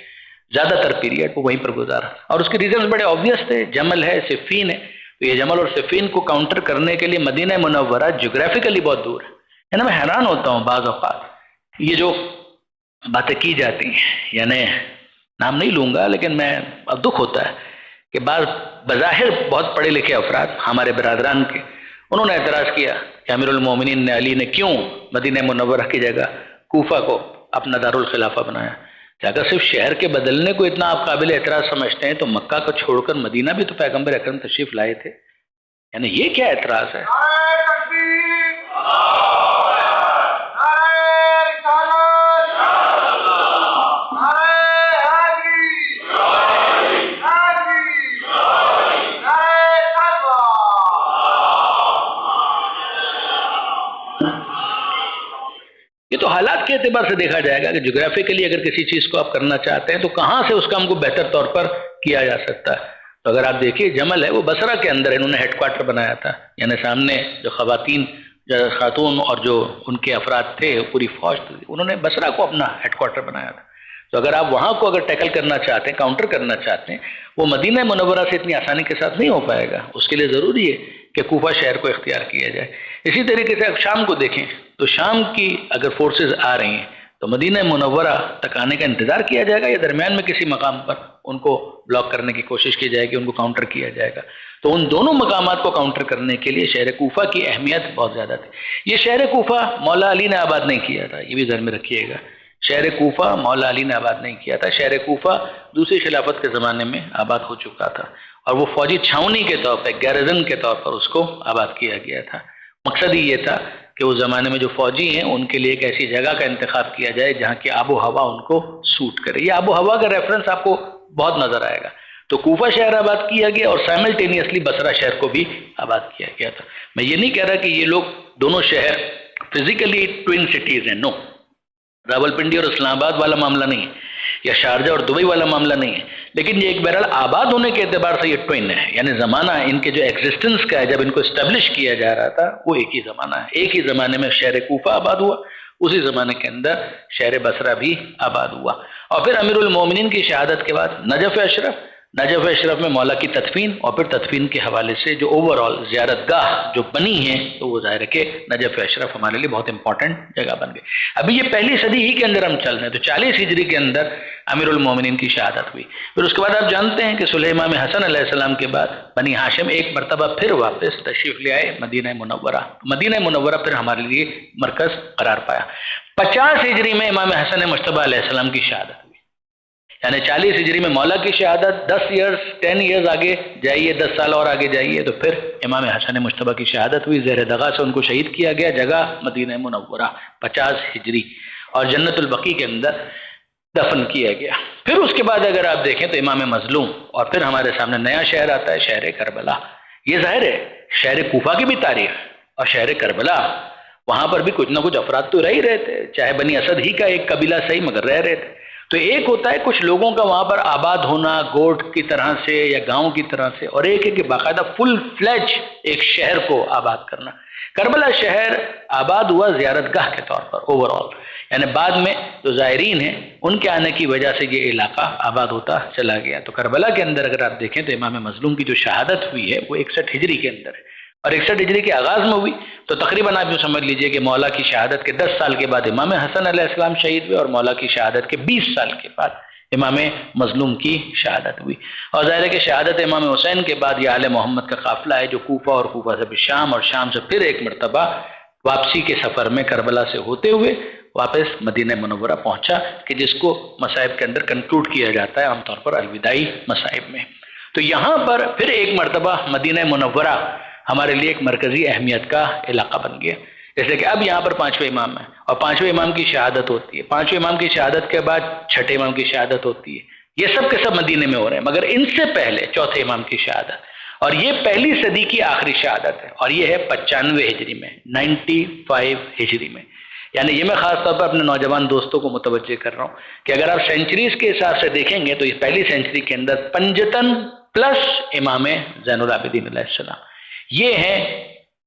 زیادہ تر پیریڈ وہ وہیں پر گزارا، اور اس کے ریزنز بڑے آبویس تھے۔ جمل ہے، صفین ہے، تو یہ جمل اور صفین کو کاؤنٹر کرنے کے لیے مدینہ منورہ جغرافیکلی بہت دور ہے۔ یعنی میں حیران ہوتا ہوں بعض اوقات یہ جو باتیں کی جاتی ہیں، یعنی نام نہیں لوں گا لیکن میں اب دکھ ہوتا ہے کہ بعض بظاہر بہت پڑھے لکھے افراد ہمارے برادران کے، انہوں نے اعتراض کیا کہ امیر المومنین نے علی نے کیوں مدینہ منورہ کی جگہ کوفہ کو اپنا دارالخلافہ بنایا، کہ اگر صرف شہر کے بدلنے کو اتنا آپ قابل اعتراض سمجھتے ہیں تو مکہ کو چھوڑ کر مدینہ بھی تو پیغمبر اکرم تشریف لائے تھے، یعنی یہ کیا اعتراض ہے؟ یہ تو حالات کے اعتبار سے دیکھا جائے گا کہ جغرافیکلی اگر کسی چیز کو آپ کرنا چاہتے ہیں تو کہاں سے اس کام کو بہتر طور پر کیا جا سکتا ہے۔ تو اگر آپ دیکھیے جمل ہے وہ بصرہ کے اندر انہوں نے ہیڈ کوارٹر بنایا تھا، یعنی سامنے جو خاتون اور جو ان کے افراد تھے پوری فوج تھی، انہوں نے بصرہ کو اپنا ہیڈ کوارٹر بنایا تھا۔ تو اگر آپ وہاں کو اگر ٹیکل کرنا چاہتے ہیں، کاؤنٹر کرنا چاہتے ہیں، وہ مدینہ منورہ سے اتنی آسانی کے ساتھ نہیں ہو پائے گا، اس کے لیے ضروری ہے کہ کوفہ شہر کو اختیار کیا جائے۔ اسی طریقے سے آپ شام کو دیکھیں تو شام کی اگر فورسز آ رہی ہیں تو مدینہ منورہ تک آنے کا انتظار کیا جائے گا یا درمیان میں کسی مقام پر ان کو بلاک کرنے کی کوشش کی جائے گی، ان کو کاؤنٹر کیا جائے گا۔ تو ان دونوں مقامات کو کاؤنٹر کرنے کے لیے شہر کوفہ کی اہمیت بہت زیادہ تھی۔ یہ شہر کوفہ مولا علی نے آباد نہیں کیا تھا، یہ بھی ذہن میں رکھیے گا، شہر کوفہ مولا علی نے آباد نہیں کیا تھا، شہر کوفہ دوسری خلافت کے زمانے میں آباد ہو چکا تھا، اور وہ فوجی چھاؤنی کے طور پر، گیرزن کے طور پر اس کو آباد کیا گیا تھا۔ مقصد ہی یہ تھا کہ اس زمانے میں جو فوجی ہیں ان کے لیے ایک ایسی جگہ کا انتخاب کیا جائے جہاں کی آب و ہوا ان کو سوٹ کرے۔ یہ آب و ہوا کا ریفرنس آپ کو بہت نظر آئے گا۔ تو کوفہ شہر آباد کیا گیا اور سائملٹینیسلی بصرہ شہر کو بھی آباد کیا گیا تھا۔ میں یہ نہیں کہہ رہا کہ یہ لوگ دونوں شہر فزیکلی ٹوئن سٹیز ہیں، نو، راولپنڈی اور اسلام آباد والا معاملہ نہیں ہے، یا شارجہ اور دبئی والا معاملہ نہیں ہے، لیکن یہ ایک بہرحال آباد ہونے کے اعتبار سے یہ ٹوئن ہے، یعنی زمانہ ان کے جو ایگزسٹنس کا ہے جب ان کو اسٹیبلش کیا جا رہا تھا وہ ایک ہی زمانہ ہے۔ ایک ہی زمانے میں شہر کوفہ آباد ہوا، اسی زمانے کے اندر شہر بصرہ بھی آباد ہوا، اور پھر امیر المومنین کی شہادت کے بعد نجف اشرف میں مولا کی تدفین، اور پھر تدفین کے حوالے سے جو اوور آل زیارت گاہ جو بنی ہے تو وہ ظاہر ہے کہ نجف اشرف ہمارے لیے بہت امپورٹنٹ جگہ بن گئی۔ ابھی یہ پہلی صدی ہی کے اندر ہم چل رہے ہیں، تو 40 ہجری کے اندر امیر المومنین کی شہادت ہوئی۔ پھر اس کے بعد آپ جانتے ہیں کہ سلیمان حسن علیہ السلام کے بعد بنی ہاشم ایک مرتبہ پھر واپس تشریف لے آئے مدینہ منورہ۔ مدینہ منورہ پھر ہمارے لیے مرکز قرار پایا۔ 50 ہجری میں امام حسن مجتبیٰ علیہ السلام کی شہادت ہوئی، یعنی 40 ہجری میں مولا کی شہادت، 10 ایئرز آگے جائیے، 10 سال اور آگے جائیے تو پھر امام حسن مجتبیٰ کی شہادت ہوئی، زیر دغا سے ان کو شہید کیا گیا، جگہ مدینہ منورہ 50 ہجری، اور جنت البقیع کے اندر دفن کیا گیا۔ پھر اس کے بعد اگر آپ دیکھیں تو امام مظلوم، اور پھر ہمارے سامنے نیا شہر آتا ہے، شہر کربلا۔ یہ ظاہر ہے شہر کوفہ کی بھی تاریخ اور شہر کربلا، وہاں پر بھی کچھ نہ کچھ افراد تو رہ ہی رہے تھے، چاہے بنی اسد ہی کا ایک قبیلہ صحیح مگر رہ رہے تھے۔ تو ایک ہوتا ہے کچھ لوگوں کا وہاں پر آباد ہونا گوٹ کی طرح سے یا گاؤں کی طرح سے، اور ایک ہے کہ باقاعدہ فل فلیج ایک شہر کو آباد کرنا۔ کربلا شہر آباد ہوا زیارت گاہ کے طور پر اوور آل، یعنی بعد میں جو زائرین ہیں ان کے آنے کی وجہ سے یہ علاقہ آباد ہوتا چلا گیا۔ تو کربلا کے اندر اگر آپ دیکھیں تو امام مظلوم کی جو شہادت ہوئی ہے وہ 61 ہجری کے اندر ہے، اور 61 ہجری کے آغاز میں ہوئی، تو تقریباً آپ یوں سمجھ لیجئے کہ مولا کی شہادت کے 10 سال کے بعد امام حسن علیہ السلام شہید ہوئے، اور مولا کی شہادت کے 20 سال کے بعد امام مظلوم کی شہادت ہوئی۔ اور ظاہر ہے کہ شہادت امام حسین کے بعد یہ آل محمد کا قافلہ ہے جو کوفہ، اور کوفہ سے شام، اور شام سے پھر ایک مرتبہ واپسی کے سفر میں کربلا سے ہوتے ہوئے واپس مدینہ منورہ پہنچا، کہ جس کو مصائب کے اندر کنکلوڈ کیا جاتا ہے عام طور پر الوداعی مصائب میں۔ تو یہاں پر پھر ایک مرتبہ مدینہ منورہ ہمارے لیے ایک مرکزی اہمیت کا علاقہ بن گیا، جیسے کہ اب یہاں پر 5ویں امام ہے، اور 5ویں امام کی شہادت ہوتی ہے، 5ویں امام کی شہادت کے بعد 6 امام کی شہادت ہوتی ہے، یہ سب کے سب مدینے میں ہو رہے ہیں، مگر ان سے پہلے 4 امام کی شہادت، اور یہ پہلی صدی کی آخری شہادت ہے، اور یہ ہے 95 ہجری میں، 95 ہجری میں۔ یعنی یہ میں خاص طور پر اپنے نوجوان دوستوں کو متوجہ کر رہا ہوں کہ اگر آپ سینچریز کے حساب سے دیکھیں گے تو یہ پہلی سینچری کے اندر پنجتن پلس امام زین العابدین علیہ السلام، یہ ہیں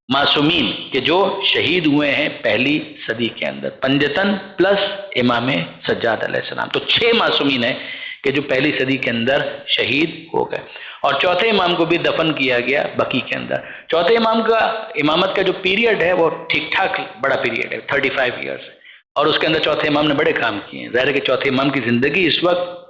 معصومین کہ جو شہید ہوئے ہیں پہلی صدی کے اندر، پنجتن پلس امام سجاد علیہ السلام، تو 6 معصومین ہیں کہ جو پہلی صدی کے اندر شہید ہو گئے۔ اور 4تھے امام کو بھی دفن کیا گیا بقیع کے اندر۔ 4تھے امام کا امامت کا جو پیریڈ ہے وہ ٹھیک ٹھاک بڑا پیریڈ ہے، 35 ایئرس، اور اس کے اندر 4تھے امام نے بڑے کام کیے ہیں۔ ظاہر ہے کہ 4تھے امام کی زندگی اس وقت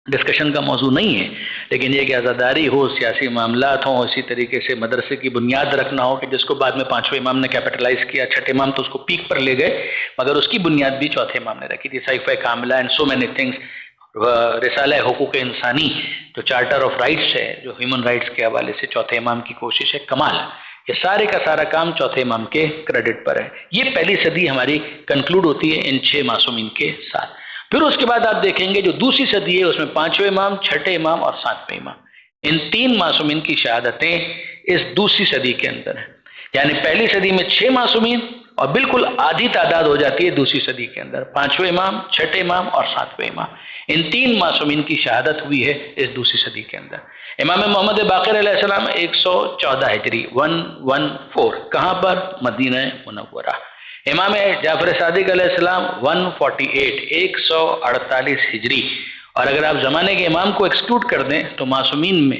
ڈسکشن کا موضوع نہیں ہے، لیکن یہ کہ آزاداری ہو، سیاسی معاملات ہوں، اسی طریقے سے مدرسے کی بنیاد رکھنا ہو، کہ جس کو بعد میں 5ویں امام نے کیپٹلائز کیا، 6 امام تو اس کو پیک پر لے گئے، مگر اس کی بنیاد بھی 4تھے امام نے رکھی تھی۔ صحیفہ کاملہ اینڈ سو مینی تھنگس، رسالہ حقوق انسانی جو چارٹر آف رائٹس ہے، جو ہیومن رائٹس کے حوالے سے 4تھے امام کی کوشش ہے، کمال ہے۔ یہ سارے کا سارا کام 4تھے امام کے کریڈٹ پر ہے۔ یہ پہلی صدی ہماری کنکلوڈ ہوتی ہے ان 6 معصومین کے ساتھ۔ پھر اس کے بعد آپ دیکھیں گے جو دوسری صدی ہے اس میں 5ویں امام، 6 امام اور 7ویں امام، ان 3 معصومین کی شہادتیں اس دوسری صدی کے اندر ہیں۔ یعنی پہلی صدی میں 6 معصومین، اور بالکل آدھی تعداد ہو جاتی ہے دوسری صدی کے اندر، 5ویں امام، 6 امام اور 7ویں امام، ان 3 معصومین کی شہادت ہوئی ہے اس دوسری صدی کے اندر۔ امام محمد باقر علیہ السلام 114 ہجری 114، کہاں پر؟ مدینہ منورہ۔ امام جعفر صادق علیہ السلام 148 148 ہجری، اور اگر آپ زمانے کے امام کو ایکسکلوڈ کر دیں تو معصومین میں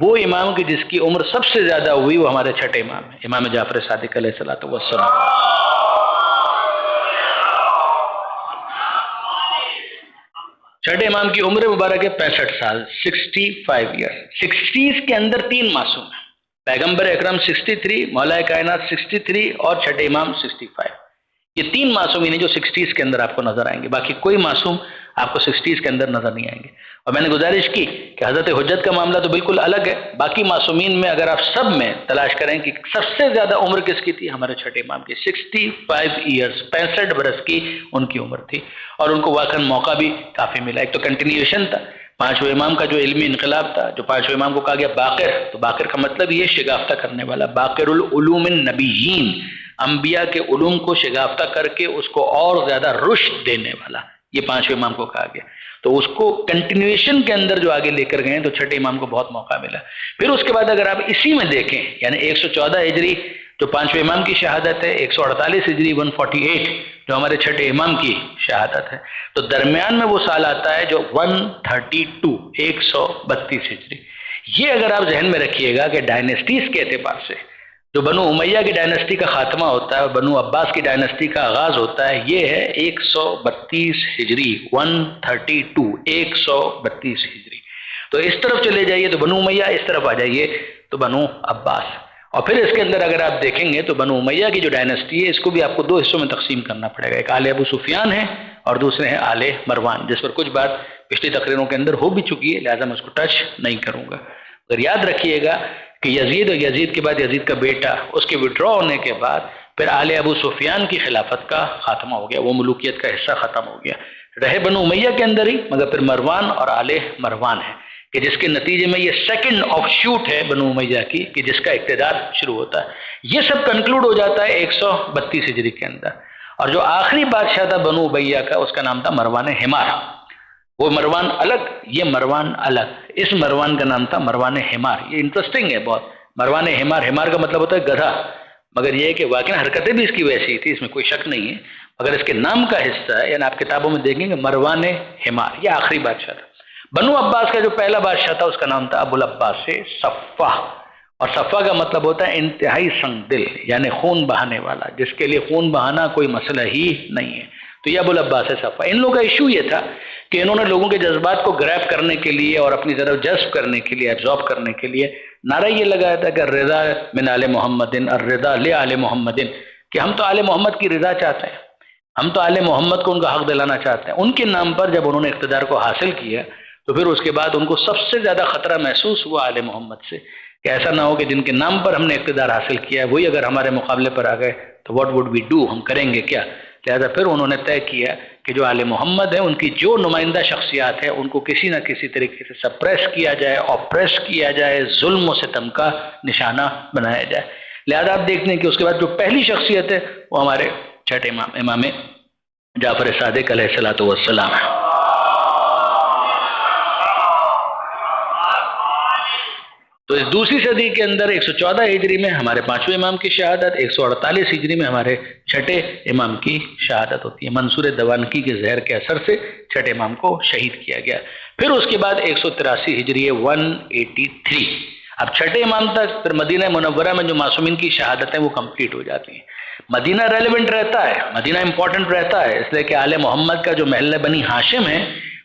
وہ امام کی جس کی عمر سب سے زیادہ ہوئی وہ ہمارے 6 امام ہیں، امام جعفر صادق علیہ السلام۔ 6 امام کی عمر مبارک ہے 65 سال، 65 ایئر۔ 60s کے اندر 3 معصوم ہیں، پیغمبر اکرم 63، مولا کائنات 63، اور 6 امام 65۔ یہ 3 معصومین ہیں جو 60s کے اندر آپ کو نظر آئیں گے، باقی کوئی معصوم آپ کو 60s کے اندر نظر نہیں آئیں گے۔ اور میں نے گزارش کی کہ حضرت حجت کا معاملہ تو بالکل الگ ہے، باقی معصومین میں اگر آپ سب میں تلاش کریں کہ سب سے زیادہ عمر کس کی تھی، ہمارے 6 امام کی، 65 ایئرس، 65 برس کی ان کی عمر تھی، اور ان کو واقعاً موقع بھی کافی ملا۔ ایک تو کنٹینیوشن تھا 5ویں امام کا جو علمی انقلاب تھا، جو 5ویں امام کو کہا گیا باقر، تو باقر کا مطلب یہ شگافتہ کرنے والا، باقر العلوم النبیین، انبیاء کے علوم کو شگافتہ کر کے اس کو اور زیادہ رشد دینے والا، یہ 5ویں امام کو کہا گیا۔ تو اس کو کنٹینیوشن کے اندر جو آگے لے کر گئے تو 6 امام کو بہت موقع ملا۔ پھر اس کے بعد اگر آپ اسی میں دیکھیں، یعنی 114 ہجری جو 5ویں امام کی شہادت ہے، 148 ہجری 148 جو ہمارے 6 امام کی شہادت ہے، تو درمیان میں وہ سال آتا ہے جو 132 132 ہجری۔ یہ اگر آپ ذہن میں رکھیے گا کہ ڈائنیسٹیز کے اعتبار سے جو بنو امیہ کی ڈائنیسٹی کا خاتمہ ہوتا ہے اور بنو عباس کی ڈائنیسٹی کا آغاز ہوتا ہے، یہ ہے 132 ہجری 132 132 ہجری۔ تو اس طرف چلے جائیے تو بنو امیہ، اس طرف آ جائیے تو بنو عباس، اور پھر اس کے اندر اگر آپ دیکھیں گے تو بنو امیہ کی جو ڈائنیسٹی ہے اس کو بھی آپ کو 2 حصوں میں تقسیم کرنا پڑے گا، ایک آل ابو سفیان ہے اور دوسرے ہیں آل مروان، جس پر کچھ بات پچھلی تقریروں کے اندر ہو بھی چکی ہے، لہٰذا میں اس کو ٹچ نہیں کروں گا۔ اگر یاد رکھیے گا کہ یزید اور یزید کے بعد یزید کا بیٹا، اس کے وڈرا ہونے کے بعد پھر آل ابو سفیان کی خلافت کا خاتمہ ہو گیا، وہ ملوکیت کا حصہ ختم ہو گیا، رہے بنو امیہ کے اندر ہی، مگر پھر مروان اور آل مروان ہے کہ جس کے نتیجے میں یہ سیکنڈ آف شوٹ ہے بنو امیہ کی، کہ جس کا اقتدار شروع ہوتا ہے۔ یہ سب کنکلوڈ ہو جاتا ہے 132 ہجری کے اندر، اور جو آخری بادشاہ تھا بنو امیہ کا اس کا نام تھا مروان حمار۔ وہ مروان الگ، یہ مروان الگ. اس مروان کا نام تھا مروان حمار. یہ انٹرسٹنگ ہے بہت. مروان حمار، حمار کا مطلب ہوتا ہے گدھا، مگر یہ ہے کہ واقعی حرکتیں بھی اس کی ویسی تھی، اس میں کوئی شک نہیں ہے. اگر اس کے نام کا حصہ ہے، یعنی آپ کتابوں میں دیکھیں گے مروان حمار، یہ آخری بادشاہ تھا. بنو عباس کا جو پہلا بادشاہ تھا اس کا نام تھا ابو العباس صفا. اور صفا کا مطلب ہوتا ہے انتہائی سنگ دل، یعنی خون بہانے والا، جس کے لیے خون بہانا کوئی مسئلہ ہی نہیں ہے. تو یہ ابو العباس صفا. ان لوگوں کا ایشو یہ تھا کہ انہوں نے لوگوں کے جذبات کو گریب کرنے کے لیے اور اپنی طرف جذب کرنے کے لیے، ایبزارب کرنے کے لیے نعرہ یہ لگایا تھا کہ رضا من آل محمد الرضا لآل محمد، کہ ہم تو آل محمد کی رضا چاہتے ہیں، ہم تو آل محمد کو ان کا حق دلانا چاہتے ہیں. ان کے نام پر جب انہوں نے اقتدار کو حاصل کیا تو پھر اس کے بعد ان کو سب سے زیادہ خطرہ محسوس ہوا آل محمد سے، کہ ایسا نہ ہو کہ جن کے نام پر ہم نے اقتدار حاصل کیا ہے وہی اگر ہمارے مقابلے پر آ گئے تو واٹ وڈ وی ڈو، ہم کریں گے کیا. لہذا پھر انہوں نے طے کیا کہ جو آل محمد ہیں ان کی جو نمائندہ شخصیات ہیں ان کو کسی نہ کسی طریقے سے سپریس کیا جائے، آپریس کیا جائے، ظلم و ستم کا نشانہ بنایا جائے. لہذا آپ دیکھتے ہیں کہ اس کے بعد جو پہلی شخصیت ہے وہ ہمارے چھٹے امام، امام جعفر صادق علیہ الصلوۃ والسلام ہے. تو اس دوسری صدی کے اندر 114 ہجری میں ہمارے پانچویں امام کی شہادت، 148 ہجری میں ہمارے چھٹے امام کی شہادت ہوتی ہے. منصور دوانکی کے زہر کے اثر سے چھٹے امام کو شہید کیا گیا. پھر اس کے بعد 183 ہجری ہے 183. اب چھٹے امام تک پھر مدینہ منورہ میں جو معصومین کی شہادتیں وہ کمپلیٹ ہو جاتی ہیں. مدینہ ریلیونٹ رہتا ہے، مدینہ امپورٹنٹ رہتا ہے، اس لیے کہ آل محمد کا جو محلہ بنی ہاشم ہے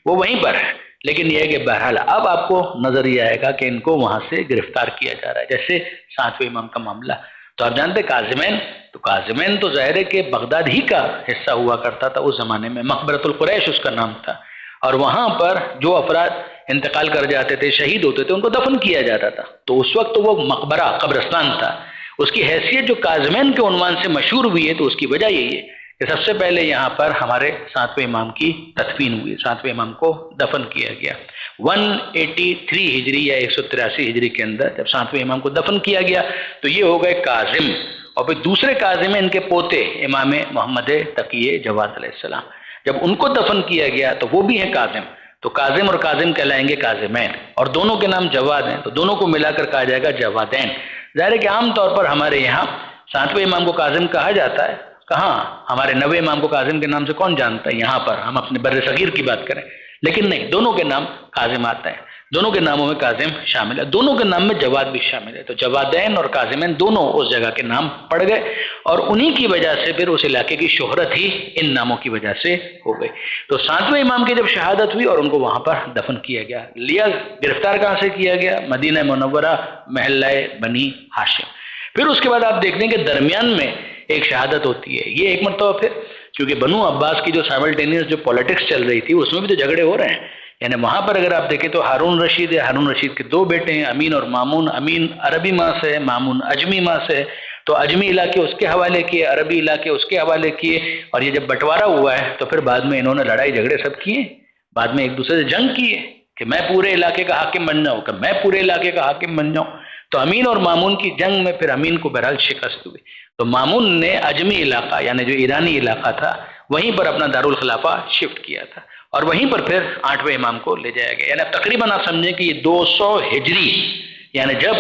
وہ وہیں پر ہے. لیکن یہ ہے کہ بہرحال اب آپ کو نظر یہ آئے گا کہ ان کو وہاں سے گرفتار کیا جا رہا ہے، جیسے ساتویں امام کا معاملہ. تو آپ جانتے کاظمین، تو کاظمین تو ظاہر ہے کہ بغداد ہی کا حصہ ہوا کرتا تھا اس زمانے میں. مقبرۃ القریش اس کا نام تھا، اور وہاں پر جو افراد انتقال کر جاتے تھے، شہید ہوتے تھے، ان کو دفن کیا جاتا تھا. تو اس وقت وہ مقبرہ قبرستان تھا. اس کی حیثیت جو کاظمین کے عنوان سے مشہور ہوئی ہے تو اس کی وجہ یہی ہے کہ سب سے پہلے یہاں پر ہمارے ساتویں امام کی تدفین ہوئی، ساتویں امام کو دفن کیا گیا. 183 ہجری یا 183 ہجری کے اندر جب ساتویں امام کو دفن کیا گیا تو یہ ہو گئے کاظم. اور پھر دوسرے کاظم ہیں ان کے پوتے امام محمد تقی جواد علیہ السلام. جب ان کو دفن کیا گیا تو وہ بھی ہیں کاظم. تو کاظم اور کاظم کہلائیں گے کاظمین، اور دونوں کے نام جواد ہیں تو دونوں کو ملا کر کہا جائے گا جوادین. ظاہر ہے کہ عام طور پر ہمارے یہاں ساتویں امام کو کاظم کہا جاتا ہے، کہاں ہمارے نویں امام کو کاظم کے نام سے کون جانتا ہے، یہاں پر ہم اپنے بر صغیر کی بات کریں. لیکن نہیں، دونوں کے نام کاظم آتے ہیں، دونوں کے ناموں میں کاظم شامل ہے، دونوں کے نام میں جواد بھی شامل ہے. تو جوادین اور کاظمین دونوں اس جگہ کے نام پڑ گئے، اور انہی کی وجہ سے پھر اس علاقے کی شہرت ہی ان ناموں کی وجہ سے ہو گئی. تو ساتویں امام کی جب شہادت ہوئی اور ان کو وہاں پر دفن کیا گیا، لیا گرفتار کہاں سے کیا گیا؟ مدینہ منورہ محلہ بنی ہاشم. پھر اس کے بعد آپ دیکھتے ہیں کہ درمیان میں ایک شہادت ہوتی ہے. یہ ایک مرتبہ پھر کیونکہ بنو عباس کی جو سائملٹینیس جو پولیٹکس چل رہی تھی اس میں بھی تو جھگڑے ہو رہے ہیں. یعنی وہاں پر اگر آپ دیکھیں تو ہارون رشید ہے، ہارون رشید کے دو بیٹے ہیں، امین اور مامون. امین عربی ماں سے ہے، مامون اجمی ماں سے ہے. تو اجمی علاقے اس کے حوالے کیے، عربی علاقے اس کے حوالے کیے، اور یہ جب بٹوارا ہوا ہے تو پھر بعد میں انہوں نے لڑائی جھگڑے سب کیے، بعد میں ایک دوسرے سے جنگ کی ہے کہ میں پورے علاقے کا حاکم بن جاؤں، کہ میں پورے علاقے کا حاکم بن جاؤں. تو امین اور مامون کی جنگ میں پھر امین کو بہرحال شکست ہوئی. تو مامون نے اجمی علاقہ یعنی جو ایرانی علاقہ تھا وہیں پر اپنا دارالخلافہ شفٹ کیا تھا، اور وہیں پر پھر آٹھویں امام کو لے جایا گیا. یعنی اب تقریباً آپ سمجھیں کہ یہ 200 ہجری، یعنی جب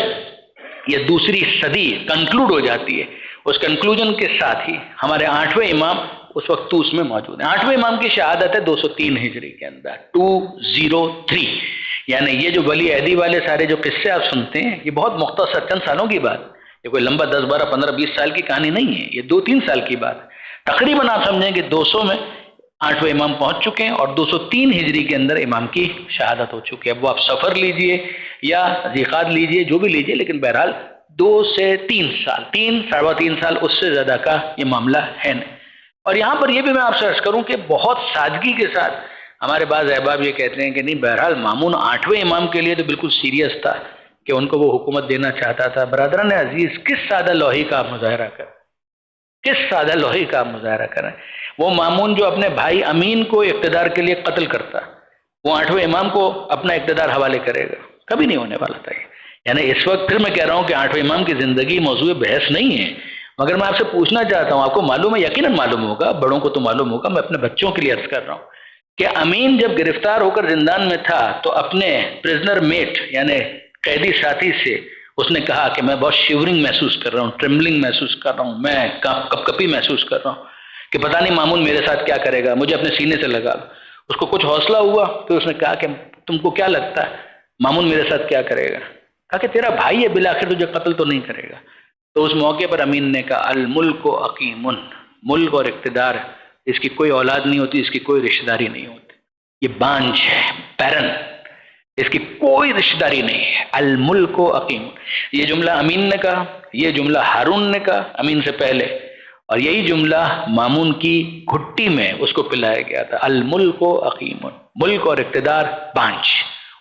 یہ دوسری صدی کنکلوڈ ہو جاتی ہے، اس کنکلوژن کے ساتھ ہی ہمارے آٹھویں امام اس وقت طوس میں موجود ہیں. آٹھویں امام کی شہادت ہے 203 ہجری کے اندر، 203. یعنی یہ جو ولی عہدی والے سارے جو قصے آپ سنتے ہیں یہ بہت مختصر چند سالوں کی بات، یہ کوئی لمبا 10 12 15 20 سال کی کہانی نہیں ہے، یہ 2-3 سال کی بات. تقریباً آپ سمجھیں کہ 200 میں آٹھویں امام پہنچ چکے ہیں، اور 203 ہجری کے اندر امام کی شہادت ہو چکی ہے. اب وہ آپ سفر لیجئے یا ذیقعد لیجئے، جو بھی لیجئے، لیکن بہرحال 2 سے 3 سال، 3-3.5 سال اس سے زیادہ کا یہ معاملہ ہے نہیں. اور یہاں پر یہ بھی میں آپ سے عرض کروں کہ بہت سادگی کے ساتھ ہمارے بعض احباب یہ کہتے ہیں کہ نہیں، بہرحال مامون آٹھویں امام کے لیے تو بالکل سیریس تھا کہ ان کو وہ حکومت دینا چاہتا تھا. برادران عزیز، کس سادہ لوہی کا آپ مظاہرہ کریں، کس سادہ لوہی کا آپ مظاہرہ کریں. وہ مامون جو اپنے بھائی امین کو اقتدار کے لیے قتل کرتا، وہ آٹھویں امام کو اپنا اقتدار حوالے کرے گا؟ کبھی نہیں ہونے والا تھا. یعنی اس وقت پھر میں کہہ رہا ہوں کہ آٹھویں امام کی زندگی موضوع بحث نہیں ہے، مگر میں آپ سے پوچھنا چاہتا ہوں، آپ کو معلوم ہے، یقیناً معلوم ہوگا، بڑوں کو تو معلوم ہوگا، میں اپنے بچوں کے لیے عرض کر رہا ہوں کہ امین جب گرفتار ہو کر زندان میں تھا تو اپنے پرزنر میٹ یعنی قیدی ساتھی سے اس نے کہا کہ میں بہت شیورنگ محسوس کر رہا ہوں، ٹرمبلنگ محسوس کر رہا ہوں، میں کپ کپی محسوس کر رہا ہوں کہ پتہ نہیں مامون میرے ساتھ کیا کرے گا، مجھے اپنے سینے سے لگا لو۔ اس کو کچھ حوصلہ ہوا، پھر اس نے کہا کہ تم کو کیا لگتا ہے مامون میرے ساتھ کیا کرے گا؟ کہا کہ تیرا بھائی ہے، بالآخر تجھے قتل تو نہیں کرے گا۔ تو اس موقع پر امین نے کہا الملک و عقیم، ملک اور اقتدار اس کی کوئی اولاد نہیں ہوتی، اس کی کوئی رشتہ داری نہیں ہوتی، یہ بانجھ ہے، پیرن، اس کی کوئی رشتہ داری نہیں ہے۔ الملک و عقیم، یہ جملہ امین نے کہا، یہ جملہ ہارون نے کہا امین سے پہلے، اور یہی جملہ مامون کی گھٹی میں اس کو پلایا گیا تھا، الملک و عقیم، ملک اور اقتدار بانجھ،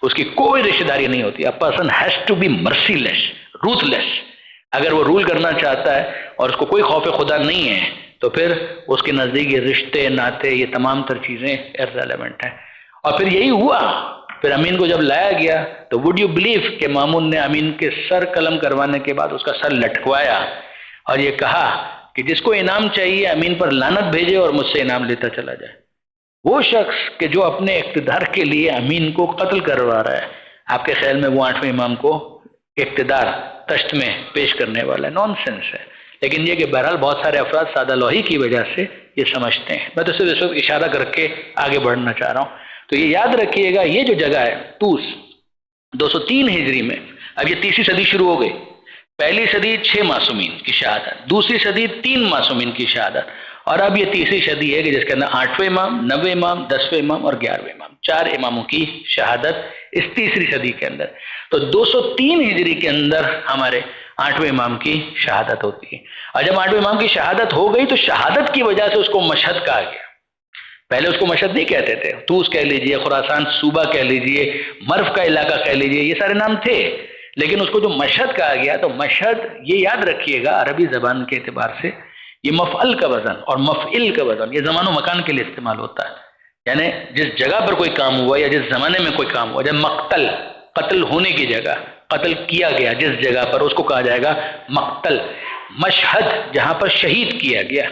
اس کی کوئی رشتہ داری نہیں ہوتی۔ A person has to be merciless, ruthless۔ اگر وہ رول کرنا چاہتا ہے اور اس کو کوئی خوف خدا نہیں ہے تو پھر اس کے نزدیک یہ رشتے ناتے یہ تمام تر چیزیں irrelevant ہیں۔ اور پھر یہی ہوا، پھر امین کو جب لایا گیا تو would you believe کہ مامون نے امین کے سر قلم کروانے کے بعد اس کا سر لٹکوایا اور یہ کہا کہ جس کو انعام چاہیے امین پر لعنت بھیجے اور مجھ سے انعام لیتا چلا جائے۔ وہ شخص کہ جو اپنے اقتدار کے لیے امین کو قتل کروا رہا ہے، آپ کے خیال میں وہ 8ویں امام کو اقتدار تشت میں پیش کرنے والا ہے؟ نان سینس ہے۔ لیکن یہ کہ بہرحال بہت سارے افراد سادہ لوہی کی وجہ سے یہ سمجھتے ہیں، میں تو صرف اس وقت اشارہ کر کے آگے بڑھنا چاہ رہا ہوں۔ تو یہ یاد رکھیے گا، یہ جو جگہ ہے طوس 203 ہجری میں، اب یہ تیسری صدی شروع ہو گئی۔ پہلی صدی 6 معصومین کی شہادت، دوسری صدی 3 معصومین کی شہادت، اور اب یہ تیسری صدی ہے کہ جس کے اندر 8ویں امام، 9ویں امام، 10ویں امام اور 11ویں امام، 4 اماموں کی شہادت اس تیسری صدی کے اندر۔ تو 203 ہجری کے اندر ہمارے 8ویں امام کی شہادت ہوتی ہے، اور جب 8ویں امام کی شہادت ہو گئی تو شہادت کی وجہ سے اس کو مشہد کہا گیا۔ پہلے اس کو مشہد نہیں کہتے تھے، طوس کہہ لیجئے، خراسان صوبہ کہہ لیجئے، مرو کا علاقہ کہہ لیجئے، یہ سارے نام تھے، لیکن اس کو جو مشہد کہا گیا تو مشہد، یہ یاد رکھیے گا عربی زبان کے اعتبار سے یہ مفعل کا وزن اور مفعل کا وزن یہ زمان و مکان کے لیے استعمال ہوتا ہے، یعنی جس جگہ پر کوئی کام ہوا یا جس زمانے میں کوئی کام ہوا، جب مقتل، قتل ہونے کی جگہ، قتل کیا گیا جس جگہ پر، اس کو کہا جائے گا مقتل۔ مشہد جہاں پر شہید کیا گیا،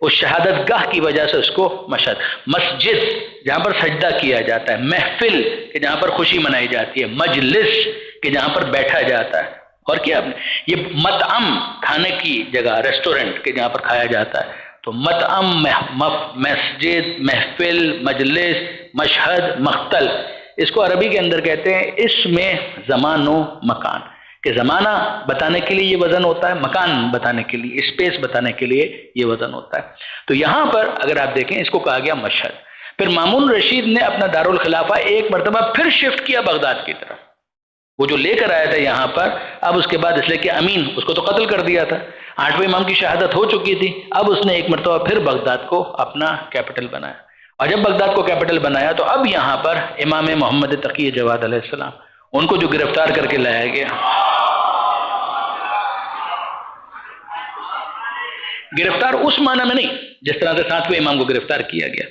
اس شہادت گاہ کی وجہ سے اس کو مشہد۔ مسجد جہاں پر سجدہ کیا جاتا ہے، محفل کہ جہاں پر خوشی منائی جاتی ہے، مجلس کہ جہاں پر بیٹھا جاتا ہے، اور کیا یہ مطعم کھانے کی جگہ، ریسٹورنٹ کہ جہاں پر کھایا جاتا ہے، تو مطعم، مسجد، محفل، مجلس، مشہد، مقتل، اس کو عربی کے اندر کہتے ہیں اسم زمان و مکان، کہ زمانہ بتانے کے لیے یہ وزن ہوتا ہے، مکان بتانے کے لیے، اسپیس بتانے کے لیے یہ وزن ہوتا ہے۔ تو یہاں پر اگر آپ دیکھیں اس کو کہا گیا مشہد۔ پھر مامون رشید نے اپنا دارالخلافہ ایک مرتبہ پھر شفٹ کیا بغداد کی طرف، وہ جو لے کر آیا تھا یہاں پر، اب اس کے بعد اس لیے کہ امین اس کو تو قتل کر دیا تھا، 8ویں امام کی شہادت ہو چکی تھی، اب اس نے ایک مرتبہ پھر بغداد کو اپنا کیپٹل بنایا، اور جب بغداد کو کیپٹل بنایا تو اب یہاں پر امام محمد تقی جواد علیہ السلام، ان کو جو گرفتار کر کے لایا گیا، گرفتار اس معنی میں نہیں جس طرح سے 7ویں امام کو گرفتار کیا گیا،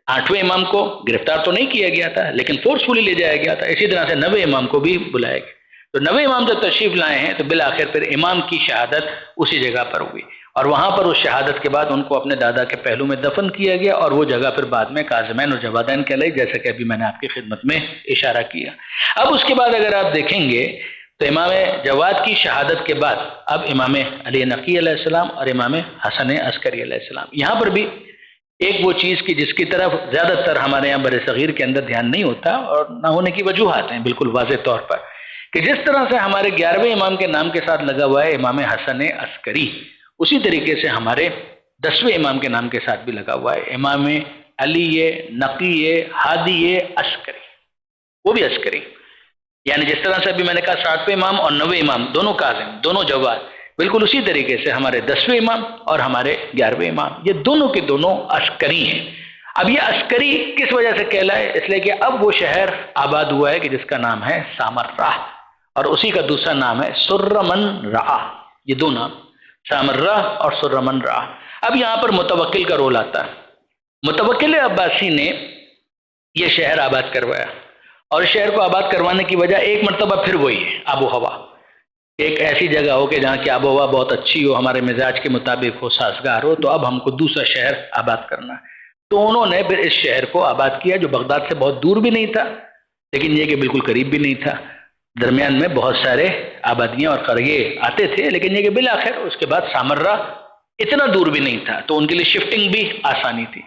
8ویں امام کو گرفتار تو نہیں کیا گیا تھا لیکن فورسفلی لے جایا گیا تھا، اسی طرح سے 9ویں امام کو بھی بلایا گیا۔ تو 9ویں امام جب تشریف لائے ہیں تو بالآخر پھر امام کی شہادت اسی جگہ پر ہوئی، اور وہاں پر اس شہادت کے بعد ان کو اپنے دادا کے پہلو میں دفن کیا گیا، اور وہ جگہ پھر بعد میں کاظمین اور جوادین کہلائی، جیسا کہ ابھی میں نے آپ کی خدمت میں اشارہ کیا۔ اب اس کے بعد اگر آپ دیکھیں گے تو امام جواد کی شہادت کے بعد اب امام علی نقی علیہ السلام اور امام حسن عسکری علیہ السلام، یہاں پر بھی ایک وہ چیز کی جس کی طرف زیادہ تر ہمارے یہاں بر صغیر کے اندر دھیان نہیں ہوتا، اور نہ ہونے کی وجوہات ہیں بالکل واضح طور پر، کہ جس طرح سے ہمارے 11ویں امام کے نام کے ساتھ لگا ہوا ہے امام حسن عسکری، اسی طریقے سے ہمارے 10ویں امام کے نام کے ساتھ بھی لگا ہوا ہے امام علی نقی ہادی عسکری، وہ بھی عسکری، یعنی جس طرح سے ابھی میں نے کہا 7ویں امام اور 9ویں امام دونوں کاظم، دونوں جواد، بالکل اسی طریقے سے ہمارے 10ویں امام اور ہمارے 11ویں امام یہ دونوں کے دونوں عسکری ہیں۔ اب یہ عسکری کس وجہ سے کہلائے؟ اس لیے کہ اب وہ شہر آباد ہوا ہے کہ جس کا نام ہے سامرہ، اور اسی کا دوسرا نام ہے سرمن رع، یہ دو نام سامرہ اور سرمن رع۔ اب یہاں پر متوکل کا رول آتا ہے۔ متوکل عباسی نے یہ شہر آباد کروایا، اور اس شہر کو آباد کروانے کی وجہ ایک مرتبہ پھر وہی ہے آب و ہوا، ایک ایسی جگہ ہو کہ جہاں کی آب و ہوا بہت اچھی ہو، ہمارے مزاج کے مطابق ہو، سازگار ہو، تو اب ہم کو دوسرا شہر آباد کرنا ہے۔ تو انہوں نے پھر اس شہر کو آباد کیا جو بغداد سے بہت دور بھی نہیں تھا لیکن یہ کہ بالکل قریب بھی نہیں تھا، درمیان میں بہت سارے آبادیاں اور قریے آتے تھے، لیکن یہ کہ بالآخر اس کے بعد سامرہ اتنا دور بھی نہیں تھا تو ان کے لیے شفٹنگ بھی آسانی تھی،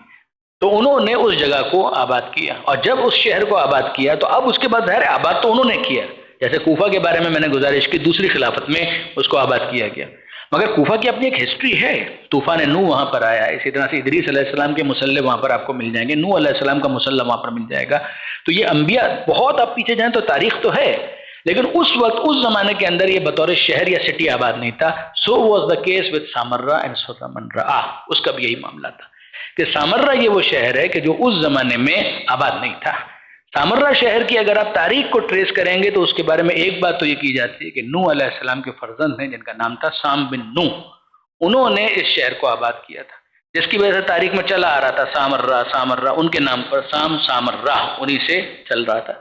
تو انہوں نے اس جگہ کو آباد کیا، اور جب اس شہر کو آباد کیا تو اب اس کے بعد ظاہر آباد تو انہوں نے کیا، جیسے کوفہ کے بارے میں نے گزارش کی دوسری خلافت میں اس کو آباد کیا گیا، مگر کوفہ کی اپنی ایک ہسٹری ہے، طوفان نوح وہاں پر آیا، اسی طرح سے ادریس علیہ السلام کے مسلح وہاں پر آپ کو مل جائیں گے، نوح علیہ السلام کا مسلح وہاں پر مل جائے گا، تو یہ انبیاء بہت آپ پیچھے جائیں تو تاریخ تو ہے، لیکن اس وقت اس زمانے کے اندر یہ بطور شہر یا سٹی آباد نہیں تھا۔ So was the case with Samarra and Surmanra, اس کا بھی یہی معاملہ تھا کہ سامرہ یہ وہ شہر ہے کہ جو اس زمانے میں آباد نہیں تھا۔ سامرہ شہر کی اگر آپ تاریخ کو ٹریس کریں گے تو اس کے بارے میں ایک بات تو یہ کی جاتی ہے کہ نوح علیہ السلام کے فرزند ہیں جن کا نام تھا سام بن نوح، انہوں نے اس شہر کو آباد کیا تھا، جس کی وجہ سے تاریخ میں چلا آ رہا تھا سامرہ سامرہ، ان کے نام پر سام سامرہ انہی سے چل رہا تھا۔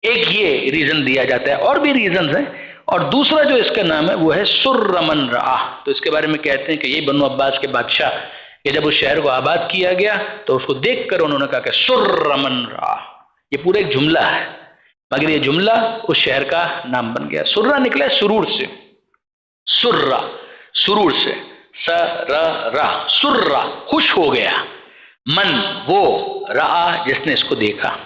ایک یہ ریزن دیا جاتا ہے، اور بھی ریزنز ہیں، اور دوسرا جو اس کا نام ہے وہ ہے سرمنرہ، تو اس کے بارے میں کہتے ہیں کہ یہ بنو عباس کے بادشاہ کہ جب اس شہر کو آباد کیا گیا تو اس کو دیکھ کر انہوں نے کہا کہ سرمنرہ، یہ پورا ایک جملہ ہے مگر یہ جملہ اس شہر کا نام بن گیا۔ سرہ نکلا ہے سرور سے، سرہ سرور سے، سرہ سرہ خوش ہو گیا، من وہ، رآ جس نے اس کو دیکھا،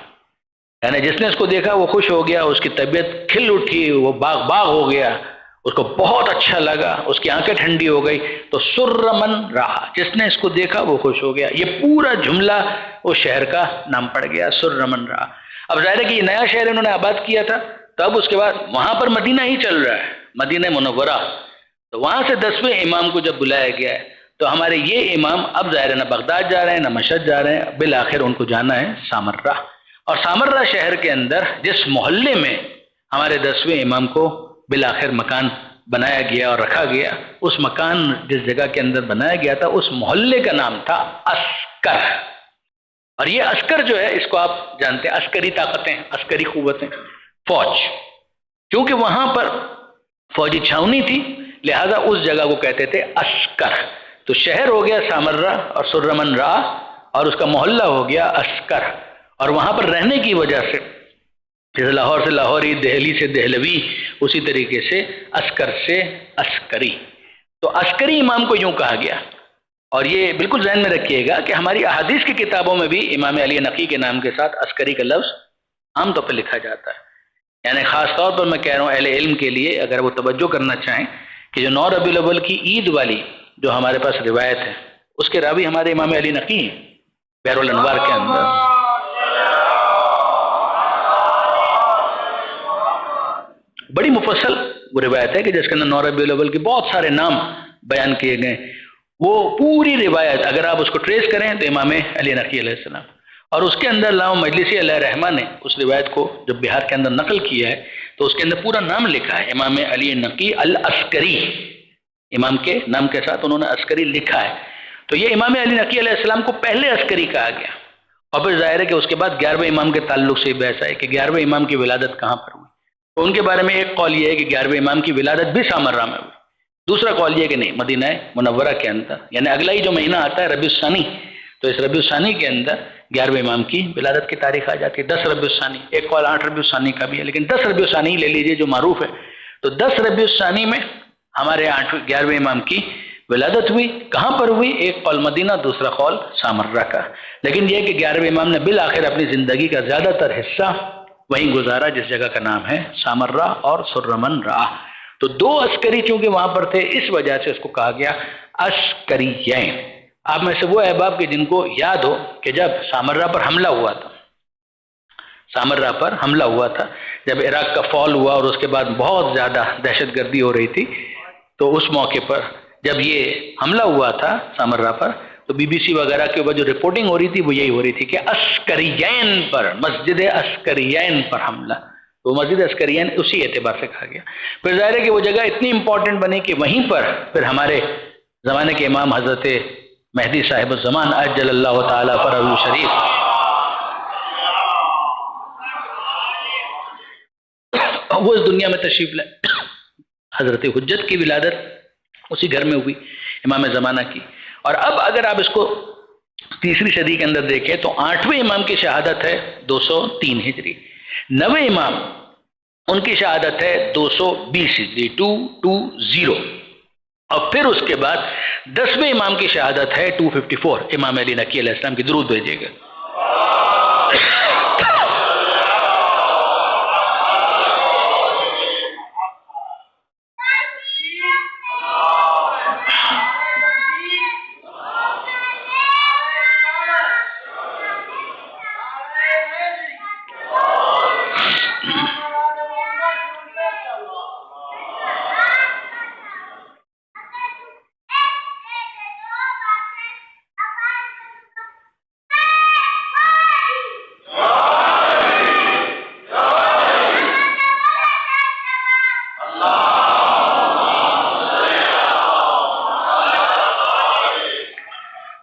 یعنی جس نے اس کو دیکھا وہ خوش ہو گیا، اس کی طبیعت کھل اٹھی، وہ باغ باغ ہو گیا، اس کو بہت اچھا لگا، اس کی آنکھیں ٹھنڈی ہو گئی، تو سرمن رہا، جس نے اس کو دیکھا وہ خوش ہو گیا، یہ پورا جملہ اس شہر کا نام پڑ گیا سرمن رہا۔ اب ظاہر ہے کہ یہ نیا شہر انہوں نے آباد کیا تھا، تو اب اس کے بعد وہاں پر مدینہ ہی چل رہا ہے، مدینہ منورہ، تو وہاں سے 10ویں امام کو جب بلایا گیا ہے تو ہمارے یہ امام اب ظاہر ہے نہ بغداد جا رہے ہیں نہ مشہد جا رہے ہیں، بالآخر ان کو جانا ہے سامرہ، اور سامرہ شہر کے اندر جس محلے میں ہمارے 10ویں امام کو بالآخر مکان بنایا گیا اور رکھا گیا، اس مکان جس جگہ کے اندر بنایا گیا تھا اس محلے کا نام تھا عسکر، اور یہ عسکر جو ہے اس کو آپ جانتے ہیں عسکری طاقتیں، عسکری قوتیں، فوج، کیونکہ وہاں پر فوجی چھاونی تھی لہذا اس جگہ کو کہتے تھے عسکر، تو شہر ہو گیا سامرہ اور سرمنرہ اور اس کا محلہ ہو گیا عسکر، اور وہاں پر رہنے کی وجہ سے جیسے لاہور سے لاہوری، دہلی سے دہلوی، اسی طریقے سے عسکر سے عسکری، تو عسکری امام کو یوں کہا گیا، اور یہ بالکل ذہن میں رکھیے گا کہ ہماری احادیث کی کتابوں میں بھی امام علی نقی کے نام کے ساتھ عسکری کا لفظ عام طور پر لکھا جاتا ہے، یعنی خاص طور پر میں کہہ رہا ہوں اہل علم کے لیے اگر وہ توجہ کرنا چاہیں کہ جو 9 ربیع الاول کی عید والی جو ہمارے پاس روایت ہے اس کے راوی ہمارے امام علی نقی ہیں، بحر الانوار کے اندر بڑی مفصل وہ روایت ہے کہ جس کے اندر 9 ربیع الاول کے بہت سارے نام بیان کیے گئے، وہ پوری روایت اگر آپ اس کو ٹریس کریں تو امام علی نقی علیہ السلام، اور اس کے اندر علامہ مجلسی علیہ رحمہ نے اس روایت کو جب بہار کے اندر نقل کیا ہے تو اس کے اندر پورا نام لکھا ہے امام علی نقی العسکری، امام کے نام کے ساتھ انہوں نے عسکری لکھا ہے، تو یہ امام علی نقی علیہ السلام کو پہلے عسکری کہا گیا، اور پھر ظاہر ہے کہ اس کے بعد 11ویں امام کے تعلق سے بحث ہے کہ 11ویں امام کی ولادت کہاں پر ہوئی، تو ان کے بارے میں ایک قول یہ ہے کہ 11ویں امام کی ولادت بھی سامرہ میں ہوئی، دوسرا قول یہ کہ نہیں مدینہ منورہ کے اندر، یعنی اگلا ہی جو مہینہ آتا ہے ربیع الثانی، تو اس ربیع الثانی کے اندر 11ویں امام کی ولادت کی تاریخ آ جاتی ہے، 10 ربیع الثانی، ایک قول 8 ربیع الثانی کا بھی ہے، لیکن 10 ربیع الثانی لے لیجئے جو معروف ہے، تو 10 ربیع الثانی میں ہمارے 11ویں امام کی ولادت ہوئی، کہاں پر ہوئی؟ ایک قول مدینہ، دوسرا قول سامرہ کا، لیکن یہ کہ 11ویں امام نے بالآخر اپنی زندگی کا زیادہ تر حصہ وہیں گزارا جس جگہ کا نام ہے سامرہ اور سرمنرہ، تو 2 عسکری چونکہ وہاں پر تھے اس وجہ سے اس کو کہا گیا عسکریین۔ آپ میں سے وہ احباب کہ جن کو یاد ہو کہ جب سامرہ پر حملہ ہوا تھا، سامرہ پر حملہ ہوا تھا جب عراق کا فال ہوا اور اس کے بعد بہت زیادہ دہشت گردی ہو رہی تھی، تو اس موقع پر جب یہ حملہ ہوا تھا سامرہ پر تو بی بی سی وغیرہ کے اوپر جو رپورٹنگ ہو رہی تھی وہ یہی ہو رہی تھی کہ عسکریین پر، مسجد عسکریین پر حملہ، تو مسجد عسکریین اسی اعتبار سے کہا گیا۔ پھر ظاہر ہے کہ وہ جگہ اتنی امپورٹنٹ بنی کہ وہیں پر پھر ہمارے زمانے کے امام حضرت مہدی صاحب الزمان عجل اللہ تعالیٰ فرجہ شریف وہ اس دنیا میں تشریف لائے، حضرت حجت کی ولادت اسی گھر میں ہوئی امام زمانہ کی، اور اب اگر آپ اس کو تیسری صدی کے اندر دیکھیں تو 8ویں امام کی شہادت ہے 203 ہجری، 9ویں امام ان کی شہادت ہے 220 ہجری 220، اور پھر اس کے بعد 10ویں امام کی شہادت ہے 254، امام علی نقی علیہ السلام کی درود بھیجے گا۔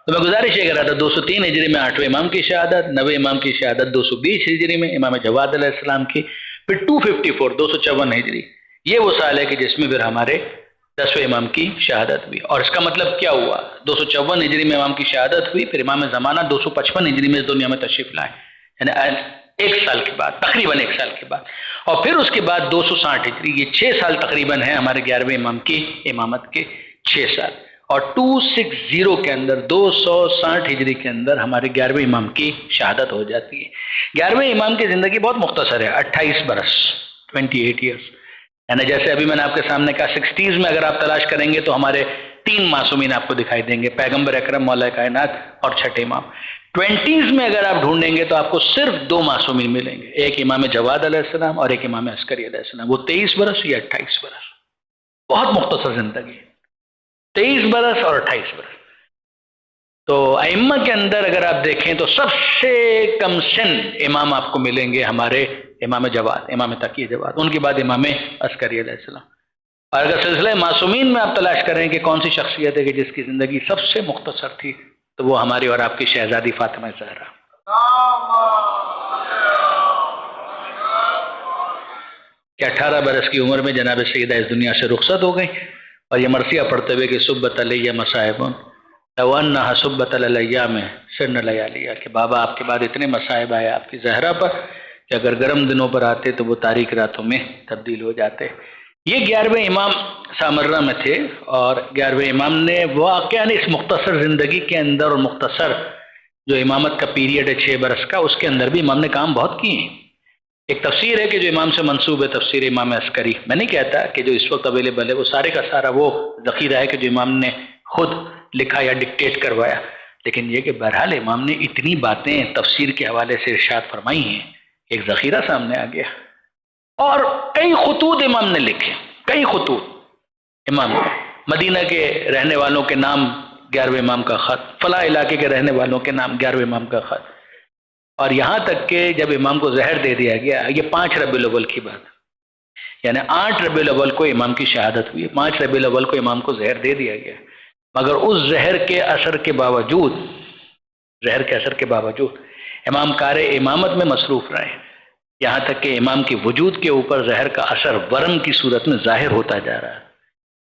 تو میں گزارش یہ کر رہا تھا 203 ہجری میں 8ویں امام کی شہادت، 9ویں امام کی شہادت 220 ہجری میں امام جواد علیہ السلام کی، پھر 254 254 ہجری، یہ وہ سال ہے کہ جس میں پھر ہمارے 10ویں امام کی شہادت ہوئی۔ اور اس کا مطلب کیا ہوا؟ 254 ہجری میں امام کی شہادت ہوئی، پھر امام زمانہ 255 ہجری میں اس دنیا میں تشریف لائے، یعنی ایک سال کے بعد، تقریباً ایک سال کے بعد، اور پھر اس کے بعد 260 ہجری، یہ 6 سال تقریباً ہیں ہمارے 11ویں امام کی امامت کے، 6 سال، اور 260 کے اندر 260 ہجری کے اندر ہمارے 11ویں امام کی شہادت ہو جاتی ہے۔ 11ویں امام کی زندگی بہت مختصر ہے، 28 برس، 28 ایئرس، یعنی جیسے ابھی میں نے آپ کے سامنے کہا 60s میں اگر آپ تلاش کریں گے تو ہمارے 3 معصومین آپ کو دکھائی دیں گے، پیغمبر اکرم مولا کائنات اور چھٹے امام۔ 20s میں اگر آپ ڈھونڈیں گے تو آپ کو صرف 2 معصومین ملیں گے، ایک امام جواد علیہ السلام اور ایک امام عسکری علیہ السلام، وہ 23 برس یا 28 برس، بہت مختصر زندگی، 23 برس اور 28 برس۔ تو ائمہ کے اندر اگر آپ دیکھیں تو سب سے کم سن امام آپ کو ملیں گے ہمارے امام جواد، امام تقی جواد، ان کے بعد امام عسکری علیہ السلام۔ اور اگر سلسلہ معصومین میں آپ تلاش کریں کہ کون سی شخصیت ہے کہ جس کی زندگی سب سے مختصر تھی، تو وہ ہماری اور آپ کی شہزادی فاطمہ زہرا، کہ 18 برس کی عمر میں جناب سیدہ اس دنیا سے رخصت ہو گئی، اور یہ مرثیہ پڑھتے ہوئے کہ صبت علیہ مصائب لو انہا صبت علیہ میں سرن لیالیہ، کہ بابا آپ کے بعد اتنے مصائب آئے آپ کی زہرا پر کہ اگر گرم دنوں پر آتے تو وہ تاریک راتوں میں تبدیل ہو جاتے۔ یہ 11ویں امام سامرہ میں تھے، اور 11ویں امام نے واقعاً اس مختصر زندگی کے اندر، اور مختصر جو امامت کا پیریڈ ہے 6 برس کا، اس کے اندر بھی امام نے کام بہت کیے ہیں۔ ایک تفسیر ہے کہ جو امام سے منسوب ہے، تفسیر امام عسکری، میں نہیں کہتا کہ جو اس وقت اویلیبل ہے وہ سارے کا سارا وہ ذخیرہ ہے کہ جو امام نے خود لکھا یا ڈکٹیٹ کروایا، لیکن یہ کہ بہرحال امام نے اتنی باتیں تفسیر کے حوالے سے ارشاد فرمائی ہیں، ایک ذخیرہ سامنے آ گیا۔ اور کئی خطوط امام نے لکھے، کئی خطوط امام نے، مدینہ کے رہنے والوں کے نام 11ویں امام کا خط، فلاں علاقے کے رہنے والوں کے نام 11ویں امام کا خط، اور یہاں تک کہ جب امام کو زہر دے دیا گیا، یہ 5 ربیع الاول کی بات، یعنی 8 ربیع الاول کو امام کی شہادت ہوئی، 5 ربیع الاول کو امام کو زہر دے دیا گیا، مگر اس زہر کے اثر کے باوجود، زہر کے اثر کے باوجود امام کار امامت میں مصروف رہے، یہاں تک کہ امام کے وجود کے اوپر زہر کا اثر ورم کی صورت میں ظاہر ہوتا جا رہا ہے۔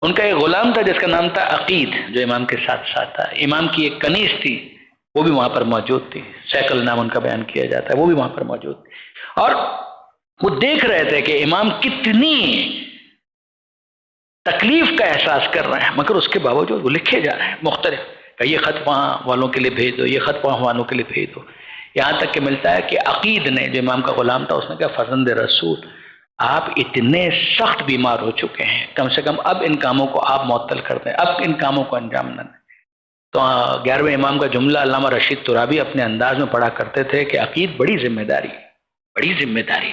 ان کا ایک غلام تھا جس کا نام تھا عقید، جو امام کے ساتھ ساتھ تھا، امام کی ایک کنیز تھی، وہ بھی وہاں پر موجود تھی، سیکل نام ان کا بیان کیا جاتا ہے، وہ بھی وہاں پر موجود تھی، اور وہ دیکھ رہے تھے کہ امام کتنی تکلیف کا احساس کر رہے ہیں، مگر اس کے باوجود وہ لکھے جا رہے ہیں مختلف، کہ یہ خط وہاں والوں کے لیے بھیج دو، یہ خط وہاں والوں کے لیے بھیج دو، یہاں تک کہ ملتا ہے کہ عقید نے، جو امام کا غلام تھا، اس نے کہا فرزند رسول، آپ اتنے سخت بیمار ہو چکے ہیں، کم سے کم اب ان کاموں کو آپ معطل کر دیں، اب ان کاموں کو انجام نہ دیں۔ تو 11ویں امام کا جملہ علامہ رشید ترابی اپنے انداز میں پڑھا کرتے تھے کہ عقید بڑی ذمہ داری، بڑی ذمہ داری،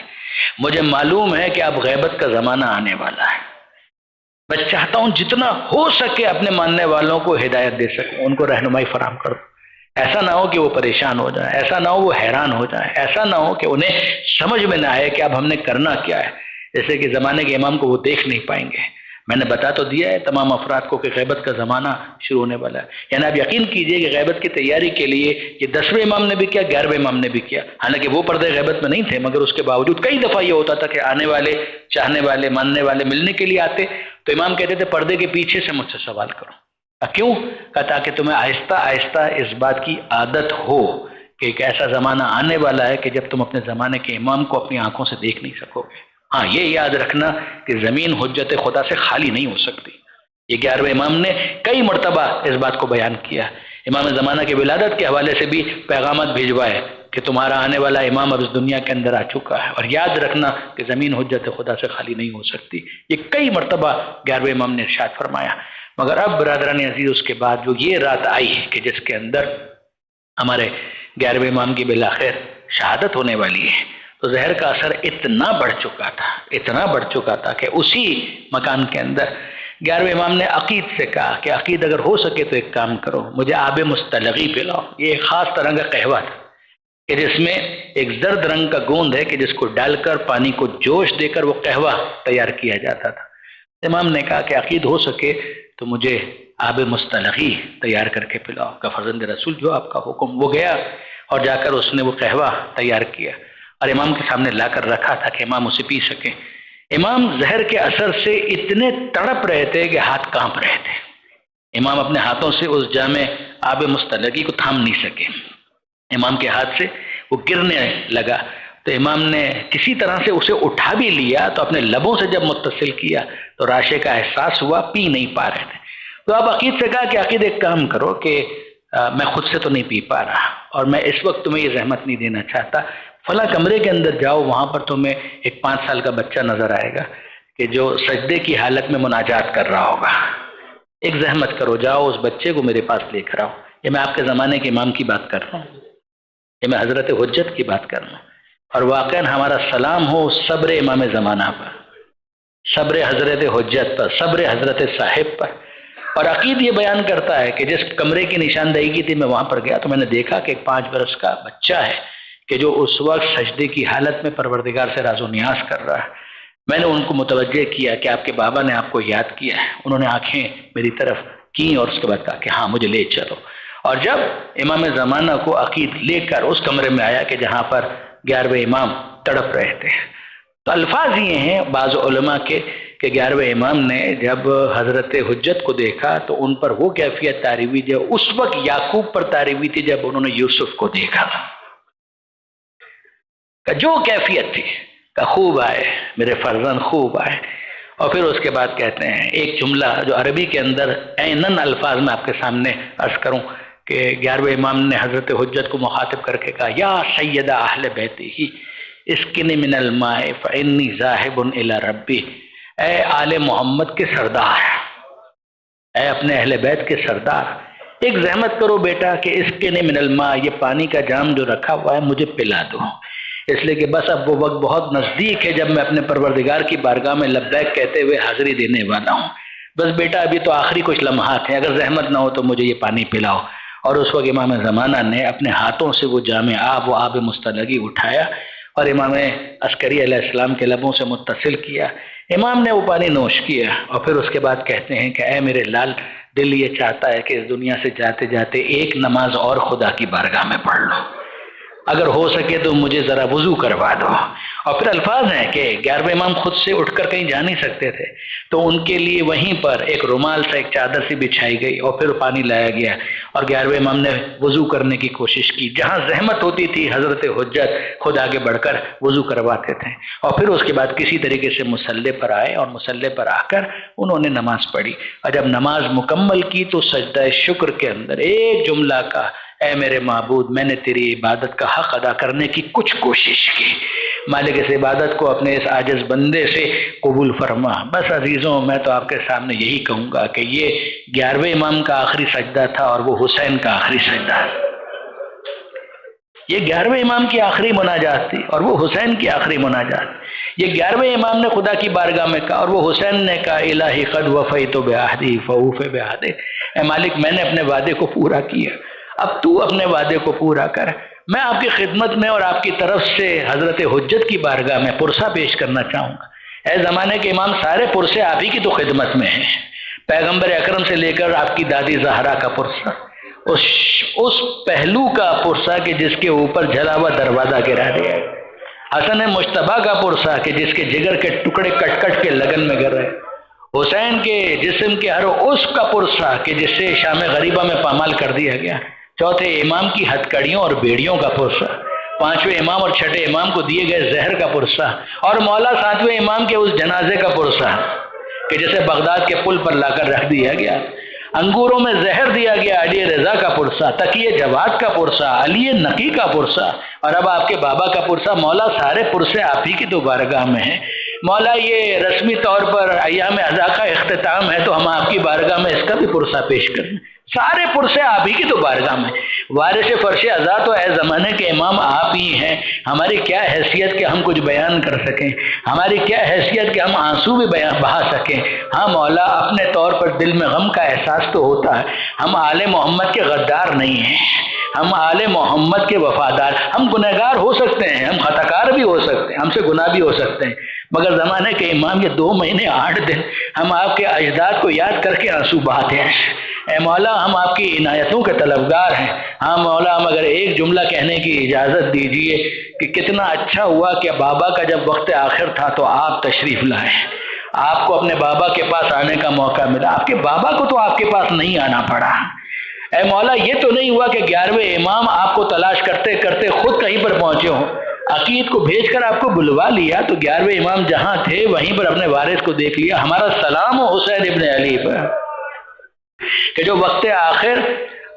مجھے معلوم ہے کہ اب غیبت کا زمانہ آنے والا ہے، میں چاہتا ہوں جتنا ہو سکے اپنے ماننے والوں کو ہدایت دے سکوں، ان کو رہنمائی فراہم کر دوں، ایسا نہ ہو کہ وہ پریشان ہو جائیں، ایسا نہ ہو وہ حیران ہو جائیں، ایسا نہ ہو کہ انہیں سمجھ میں نہ آئے کہ اب ہم نے کرنا کیا ہے، جیسے کہ زمانے کے امام کو وہ دیکھ نہیں پائیں گے۔ میں نے بتا تو دیا ہے تمام افراد کو کہ غیبت کا زمانہ شروع ہونے والا ہے، یعنی آپ یقین کیجئے کہ غیبت کی تیاری کے لیے یہ 10ویں امام نے بھی کیا، 11ویں امام نے بھی کیا، حالانکہ وہ پردے غیبت میں نہیں تھے، مگر اس کے باوجود کئی دفعہ یہ ہوتا تھا کہ آنے والے، چاہنے والے، ماننے والے ملنے کے لیے آتے تو امام کہتے تھے پردے کے پیچھے سے مجھ سے سوال کرو، کیوں؟ کہا تاکہ تمہیں آہستہ آہستہ اس بات کی عادت ہو کہ ایک ایسا زمانہ آنے والا ہے کہ جب تم اپنے زمانے کے امام کو اپنی آنکھوں سے دیکھ نہیں سکو گے۔ ہاں یہ یاد رکھنا کہ زمین حجت خدا سے خالی نہیں ہو سکتی۔ یہ 11ویں امام نے کئی مرتبہ اس بات کو بیان کیا۔ امام زمانہ کی ولادت کے حوالے سے بھی پیغامات بھیجوائے کہ تمہارا آنے والا امام اب اس دنیا کے اندر آ چکا ہے، اور یاد رکھنا کہ زمین حجت خدا سے خالی نہیں ہو سکتی۔ یہ کئی مرتبہ 11ویں امام نے ارشاد فرمایا۔ مگر اب برادران عزیز اس کے بعد جو یہ رات آئی کہ جس کے اندر ہمارے 11ویں امام کی بالآخر شہادت ہونے والی ہے، تو زہر کا اثر اتنا بڑھ چکا تھا کہ اسی مکان کے اندر 11ویں امام نے عقید سے کہا کہ عقید اگر ہو سکے تو ایک کام کرو، مجھے آب مستلغی پلاؤ۔ یہ ایک خاص طرح کا قہوہ تھا کہ جس میں ایک زرد رنگ کا گوند ہے کہ جس کو ڈال کر پانی کو جوش دے کر وہ قہوہ تیار کیا جاتا تھا۔ امام نے کہا کہ عقید ہو سکے تو مجھے آب مستلغی تیار کر کے پلاؤ۔ کہ فرزند رسول جو آپ کا حکم۔ وہ گیا اور جا کر اس نے وہ قہوہ تیار کیا اور امام کے سامنے لا کر رکھا تھا کہ امام اسے پی سکیں۔ امام زہر کے اثر سے اتنے تڑپ رہے تھے کہ ہاتھ کانپ رہے تھے۔ امام اپنے ہاتھوں سے اس جامع آب مستلغی کو تھام نہیں سکے، امام کے ہاتھ سے وہ گرنے لگا۔ تو امام نے کسی طرح سے اسے اٹھا بھی لیا، تو اپنے لبوں سے جب متصل کیا تو راشے کا احساس ہوا، پی نہیں پا رہے تھے۔ تو اب عقید سے کہا کہ عقید ایک کام کرو کہ میں خود سے تو نہیں پی پا رہا، اور میں اس وقت تمہیں یہ زحمت نہیں دینا چاہتا، فلاں کمرے کے اندر جاؤ، وہاں پر تمہیں ایک 5 سال کا بچہ نظر آئے گا کہ جو سجدے کی حالت میں مناجات کر رہا ہوگا۔ ایک زحمت کرو، جاؤ اس بچے کو میرے پاس لے کر آؤ۔ یہ میں آپ کے زمانے کے امام کی بات کر رہا ہوں، یہ میں حضرت حجت کی بات کر رہا ہوں، اور واقعاً ہمارا سلام ہو صبر امام زمانہ پر، صبر حضرت حجت پر، صبر حضرت صاحب پر۔ اور عقید یہ بیان کرتا ہے کہ جس کمرے کی نشاندہی کی تھی میں وہاں پر گیا تو میں نے دیکھا کہ ایک 5 برس کا بچہ ہے کہ جو اس وقت سجدے کی حالت میں پروردگار سے راز و نیاز کر رہا ہے۔ میں نے ان کو متوجہ کیا کہ آپ کے بابا نے آپ کو یاد کیا ہے۔ انہوں نے آنکھیں میری طرف کی اور اس کے بعد کہا کہ ہاں مجھے لے چلو۔ اور جب امام زمانہ کو عقید لے کر اس کمرے میں آیا کہ جہاں پر 11ویں امام تڑپ رہے تھے، تو الفاظ یہ ہیں بعض علماء کے کہ 11ویں امام نے جب حضرت حجت کو دیکھا تو ان پر وہ کیفیت طاری ہوئی جو اس وقت یعقوب پر طاری ہوئی تھی جب انہوں نے یوسف کو دیکھا، کہ جو کیفیت تھی کہ خوب آئے میرے فرزند، خوب آئے۔ اور پھر اس کے بعد کہتے ہیں ایک جملہ جو عربی کے اندر عیناً الفاظ میں آپ کے سامنے عرض کروں کہ 11ویں امام نے حضرت حجت کو مخاطب کر کے کہا، یا سید اہل بیتی اسقنی من الماء فانی ذاہب الی ربی۔ اے آل محمد کے سردار، اے اپنے اہل بیت کے سردار، ایک زحمت کرو بیٹا کہ اسقنی من الماء، یہ پانی کا جام جو رکھا ہوا ہے مجھے پلا دو، اس لیے کہ بس اب وہ وقت بہت نزدیک ہے جب میں اپنے پروردگار کی بارگاہ میں لبیک کہتے ہوئے حاضری دینے والا ہوں۔ بس بیٹا ابھی تو آخری کچھ لمحات ہیں، اگر زحمت نہ ہو تو مجھے یہ پانی پلاؤ۔ اور اس وقت امام زمانہ نے اپنے ہاتھوں سے وہ جامع آب، وہ آب مستلغی اٹھایا اور امام عسکری علیہ السلام کے لبوں سے متصل کیا۔ امام نے وہ پانی نوش کیا اور پھر اس کے بعد کہتے ہیں کہ اے میرے لال، دل یہ چاہتا ہے کہ اس دنیا سے جاتے جاتے ایک نماز اور خدا کی بارگاہ میں پڑھ لو، اگر ہو سکے تو مجھے ذرا وضو کروا دو۔ اور پھر الفاظ ہیں کہ 11ویں امام خود سے اٹھ کر کہیں جا نہیں سکتے تھے، تو ان کے لیے وہیں پر ایک رومال سے، ایک چادر سی بچھائی گئی اور پھر پانی لایا گیا اور 11ویں امام نے وضو کرنے کی کوشش کی۔ جہاں زحمت ہوتی تھی حضرت حجت خود آگے بڑھ کر وضو کرواتے تھے، اور پھر اس کے بعد کسی طریقے سے مصلی پر آئے اور مصلی پر آ کر انہوں نے نماز پڑھی، اور جب نماز مکمل کی تو سجدہ شکر کے اندر ایک جملہ کا، اے میرے معبود، میں نے تیری عبادت کا حق ادا کرنے کی کچھ کوشش کی، مالک اس عبادت کو اپنے اس عاجز بندے سے قبول فرما۔ بس عزیزوں، میں تو آپ کے سامنے یہی کہوں گا کہ یہ 11ویں امام کا آخری سجدہ تھا اور وہ حسین کا آخری سجدہ ہے۔ یہ 11ویں امام کی آخری مناجات تھی اور وہ حسین کی آخری مناجات۔ یہ 11ویں امام نے خدا کی بارگاہ میں کہا اور وہ حسین نے کہا، الہی قد وفیت بعہدی فاوف بعہدی، اے مالک میں نے اپنے وعدے کو پورا کیا، اب تو اپنے وعدے کو پورا کر۔ میں آپ کی خدمت میں اور آپ کی طرف سے حضرت حجت کی بارگاہ میں پرسہ پیش کرنا چاہوں گا۔ اے زمانے کے امام، سارے پرسے آپ ہی کی تو خدمت میں ہیں، پیغمبر اکرم سے لے کر آپ کی دادی زہرا کا پرسہ، اس پہلو کا پرسہ کہ جس کے اوپر جلا ہوا دروازہ گرا دیا ہے، حسن مجتبیٰ کا پرسہ کہ جس کے جگر کے ٹکڑے کٹ کٹ کے لگن میں گر رہے، حسین کے جسم کے ہر اس کا پرسہ کہ جس سے شام غریبہ میں پامال کر دیا گیا، چوتھے امام کی ہتھکڑیوں اور بیڑیوں کا پرسہ، پانچویں امام اور چھٹے امام کو دیے گئے زہر کا پرسہ، اور مولا ساتویں امام کے اس جنازے کا پرسہ کہ جسے بغداد کے پل پر لا کر رکھ دیا گیا، انگوروں میں زہر دیا گیا علی رضا کا پرسہ، تقیہ جواد کا پرسہ، علی نقی کا پرسہ، اور اب آپ کے بابا کا پرسہ۔ مولا سارے پرسے آپ ہی کی تو بارگاہ میں ہیں۔ مولا یہ رسمی طور پر ایام عزا کا اختتام ہے تو ہم آپ کی بارگاہ میں اس کا بھی پرسہ پیش کریں۔ سارے پرسے آپ ہی کی تو بارگاہ میں۔ وارث فرش عزا تو اے زمانے کے امام آپ ہی ہیں۔ ہماری کیا حیثیت کہ ہم کچھ بیان کر سکیں، ہماری کیا حیثیت کہ ہم آنسو بھی بہا سکیں۔ ہاں مولا، اپنے طور پر دل میں غم کا احساس تو ہوتا ہے، ہم آل محمد کے غدار نہیں ہیں، ہم آل محمد کے وفادار۔ ہم گنہگار ہو سکتے ہیں، ہم خطاکار بھی ہو سکتے ہیں، ہم سے گناہ بھی ہو سکتے ہیں، مگر زمانے کے امام یہ 2 مہینے 8 دن ہم آپ کے اجداد کو یاد کر کے آنسو بہاتے ہیں۔ اے مولا، ہم آپ کی عنایتوں کے طلبگار ہیں۔ ہاں مولا، ہم اگر ایک جملہ کہنے کی اجازت دیجئے کہ کتنا اچھا ہوا کہ بابا کا جب وقت آخر تھا تو آپ تشریف لائے، آپ کو اپنے بابا کے پاس آنے کا موقع ملا۔ آپ کے بابا کو تو آپ کے پاس نہیں آنا پڑا۔ اے مولا، یہ تو نہیں ہوا کہ 11ویں امام آپ کو تلاش کرتے کرتے خود کہیں پر پہنچے ہوں، عقید کو بھیج کر آپ کو بلوا لیا تو 11ویں امام جہاں تھے وہیں پر اپنے وارث کو دیکھ لیا۔ ہمارا سلام ہو حسین ابن علی پر کہ جو وقت آخر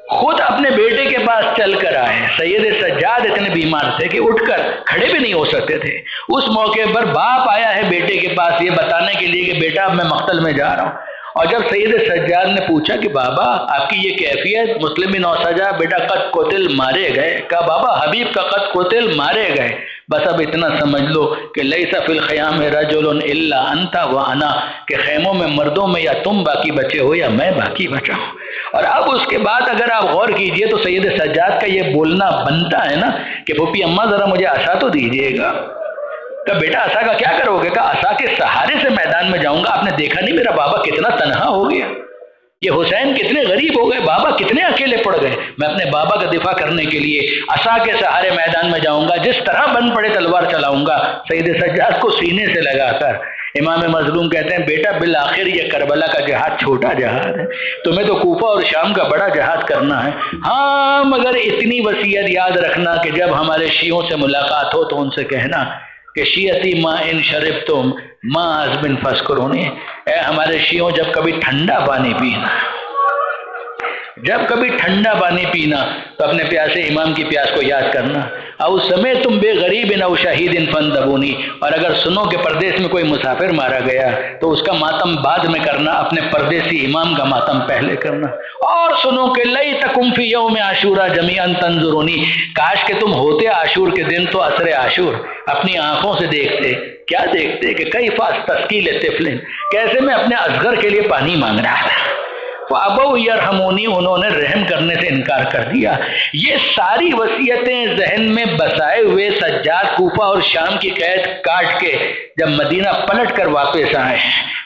خود اپنے بیٹے کے پاس چل کر آئے۔ سید سجاد اتنے بیمار تھے کہ اٹھ کر کھڑے بھی نہیں ہو سکتے تھے۔ اس موقع پر باپ آیا ہے بیٹے کے پاس یہ بتانے کے لیے کہ بیٹا اب میں مقتل میں جا رہا ہوں، اور جب سید سجاد نے پوچھا کہ بابا آپ کی یہ کیفیت، مسلم بن اوسجا بیٹا قد قتل مارے گئے، کہا بابا حبیب کا قد قتل مارے گئے، بس اب اتنا سمجھ لو کہ لیس فی الخیام رجل الا انت وانا، کہ خیموں میں مردوں میں یا تم باقی بچے ہو یا میں باقی بچا ہوں۔ اور اب اس کے بعد اگر آپ غور کیجئے تو سید سجاد کا یہ بولنا بنتا ہے نا کہ پھوپھی اماں ذرا مجھے عصا تو دیجئے گا۔ کہا بیٹا عصا کا کیا کرو گے؟ کہا عصا کے سہارے سے میدان میں جاؤں گا۔ آپ نے دیکھا نہیں میرا بابا کتنا تنہا ہو گیا، یہ حسین کتنے غریب ہو گئے، بابا کتنے اکیلے پڑ گئے، میں اپنے بابا کا دفاع کرنے کے لیے عصا کے سہارے میدان میں جاؤں گا، جس طرح بن پڑے تلوار چلاؤں گا۔ سید سجاد کو سینے سے لگا کر امام مظلوم کہتے ہیں بیٹا بالآخر یہ کربلا کا جہاد چھوٹا جہاد ہے، تمہیں تو کوفہ اور شام کا بڑا جہاد کرنا ہے۔ ہاں مگر اتنی وصیت یاد رکھنا کہ جب ہمارے شیعوں سے ملاقات ہو تو ان سے کہنا کہ شیعتی ما ان شربتم ما عزبن فذکرونی، اے ہمارے شیعوں جب کبھی ٹھنڈا پانی پینا، جب کبھی ٹھنڈا پانی پینا تو اپنے پیاسے امام کی پیاس کو یاد کرنا۔ او سمے تم بے غریب او شہید فندبونی، اور اگر سنو کہ پردیس میں کوئی مسافر مارا گیا تو اس کا ماتم بعد میں کرنا، اپنے پردیسی امام کا ماتم پہلے کرنا۔ اور سنو کہ لیتکم فی یوم عاشورا جمیعا تنظرونی، کاش کہ تم ہوتے عاشور کے دن تو عصر عاشور اپنی آنکھوں سے دیکھتے۔ کیا دیکھتے؟ کہ کیف استسقی لطفل، کیسے میں اپنے اصغر کے لیے پانی مانگ رہا تھا۔ وَأَبَوْا يَرْحَمُونِی، انہوں نے رحم کرنے سے انکار کر دیا۔ یہ ساری وصیتیں ذہن میں بسائے ہوئے سجاد کوفہ اور شام کی قید کاٹ کے جب مدینہ پلٹ کر واپس آئے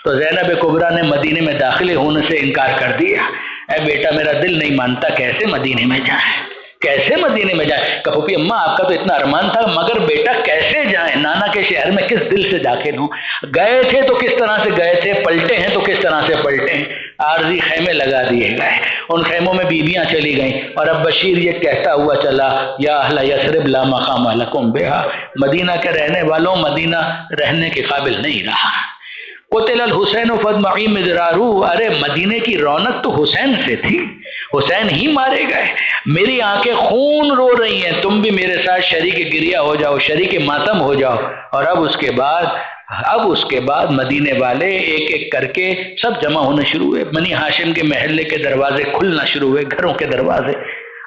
تو زینب کبریٰ نے مدینے میں داخل ہونے سے انکار کر دیا۔ اے بیٹا میرا دل نہیں مانتا، کیسے مدینے میں جائیں، کیسے مدینے میں جائیں؟ کہ پھوپھی اماں آپ کا تو اتنا ارمان تھا، مگر بیٹا کیسے جائیں؟ نانا کے شہر میں کس دل سے داخل ہوں؟ گئے تھے تو کس طرح سے گئے تھے، پلٹے ہیں تو کس طرح سے پلٹے ہیں؟ عارضی خیمے لگا دیے گئے، ان خیموں میں بیویاں چلی گئیں، اور اب بشیر یہ کہتا ہوا چلا یا اہل یثرب لا مقام لکم بہا، مدینہ کے رہنے والوں مدینہ رہنے کے قابل نہیں رہا۔ قتل الحسین فدمعی مدرارو، ارے مدینے کی رونق تو حسین سے تھی، حسین ہی مارے گئے، میری آنکھیں خون رو رہی ہیں، تم بھی میرے ساتھ شریک گریہ ہو جاؤ، شریک ماتم ہو جاؤ۔ اور اب اس کے بعد مدینے والے ایک ایک کر کے سب جمع ہونے شروع ہوئے، بنی ہاشم کے محلے کے دروازے کھلنا شروع ہوئے، گھروں کے دروازے،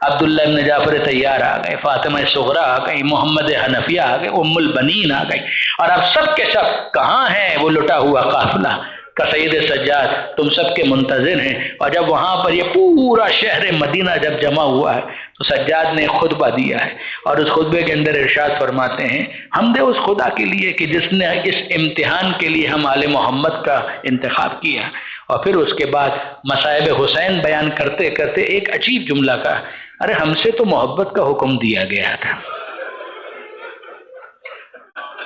عبداللہ بن جعفر طیار آ گئے، فاطمہ صغریٰ آ گئی، محمد حنفیہ آ گئے، ام البنین آ گئی، اور اب سب کے سب کہاں ہیں وہ لٹا ہوا قافلہ کا سید سجاد تم سب کے منتظر ہیں۔ اور جب وہاں پر یہ پورا شہر مدینہ جب جمع ہوا ہے تو سجاد نے خطبہ دیا ہے، اور اس خطبے کے اندر ارشاد فرماتے ہیں حمد اس خدا کے لیے کہ جس نے اس امتحان کے لیے ہم آل محمد کا انتخاب کیا۔ اور پھر اس کے بعد مصائب حسین بیان کرتے کرتے ایک عجیب جملہ کہا، ارے ہم سے تو محبت کا حکم دیا گیا تھا،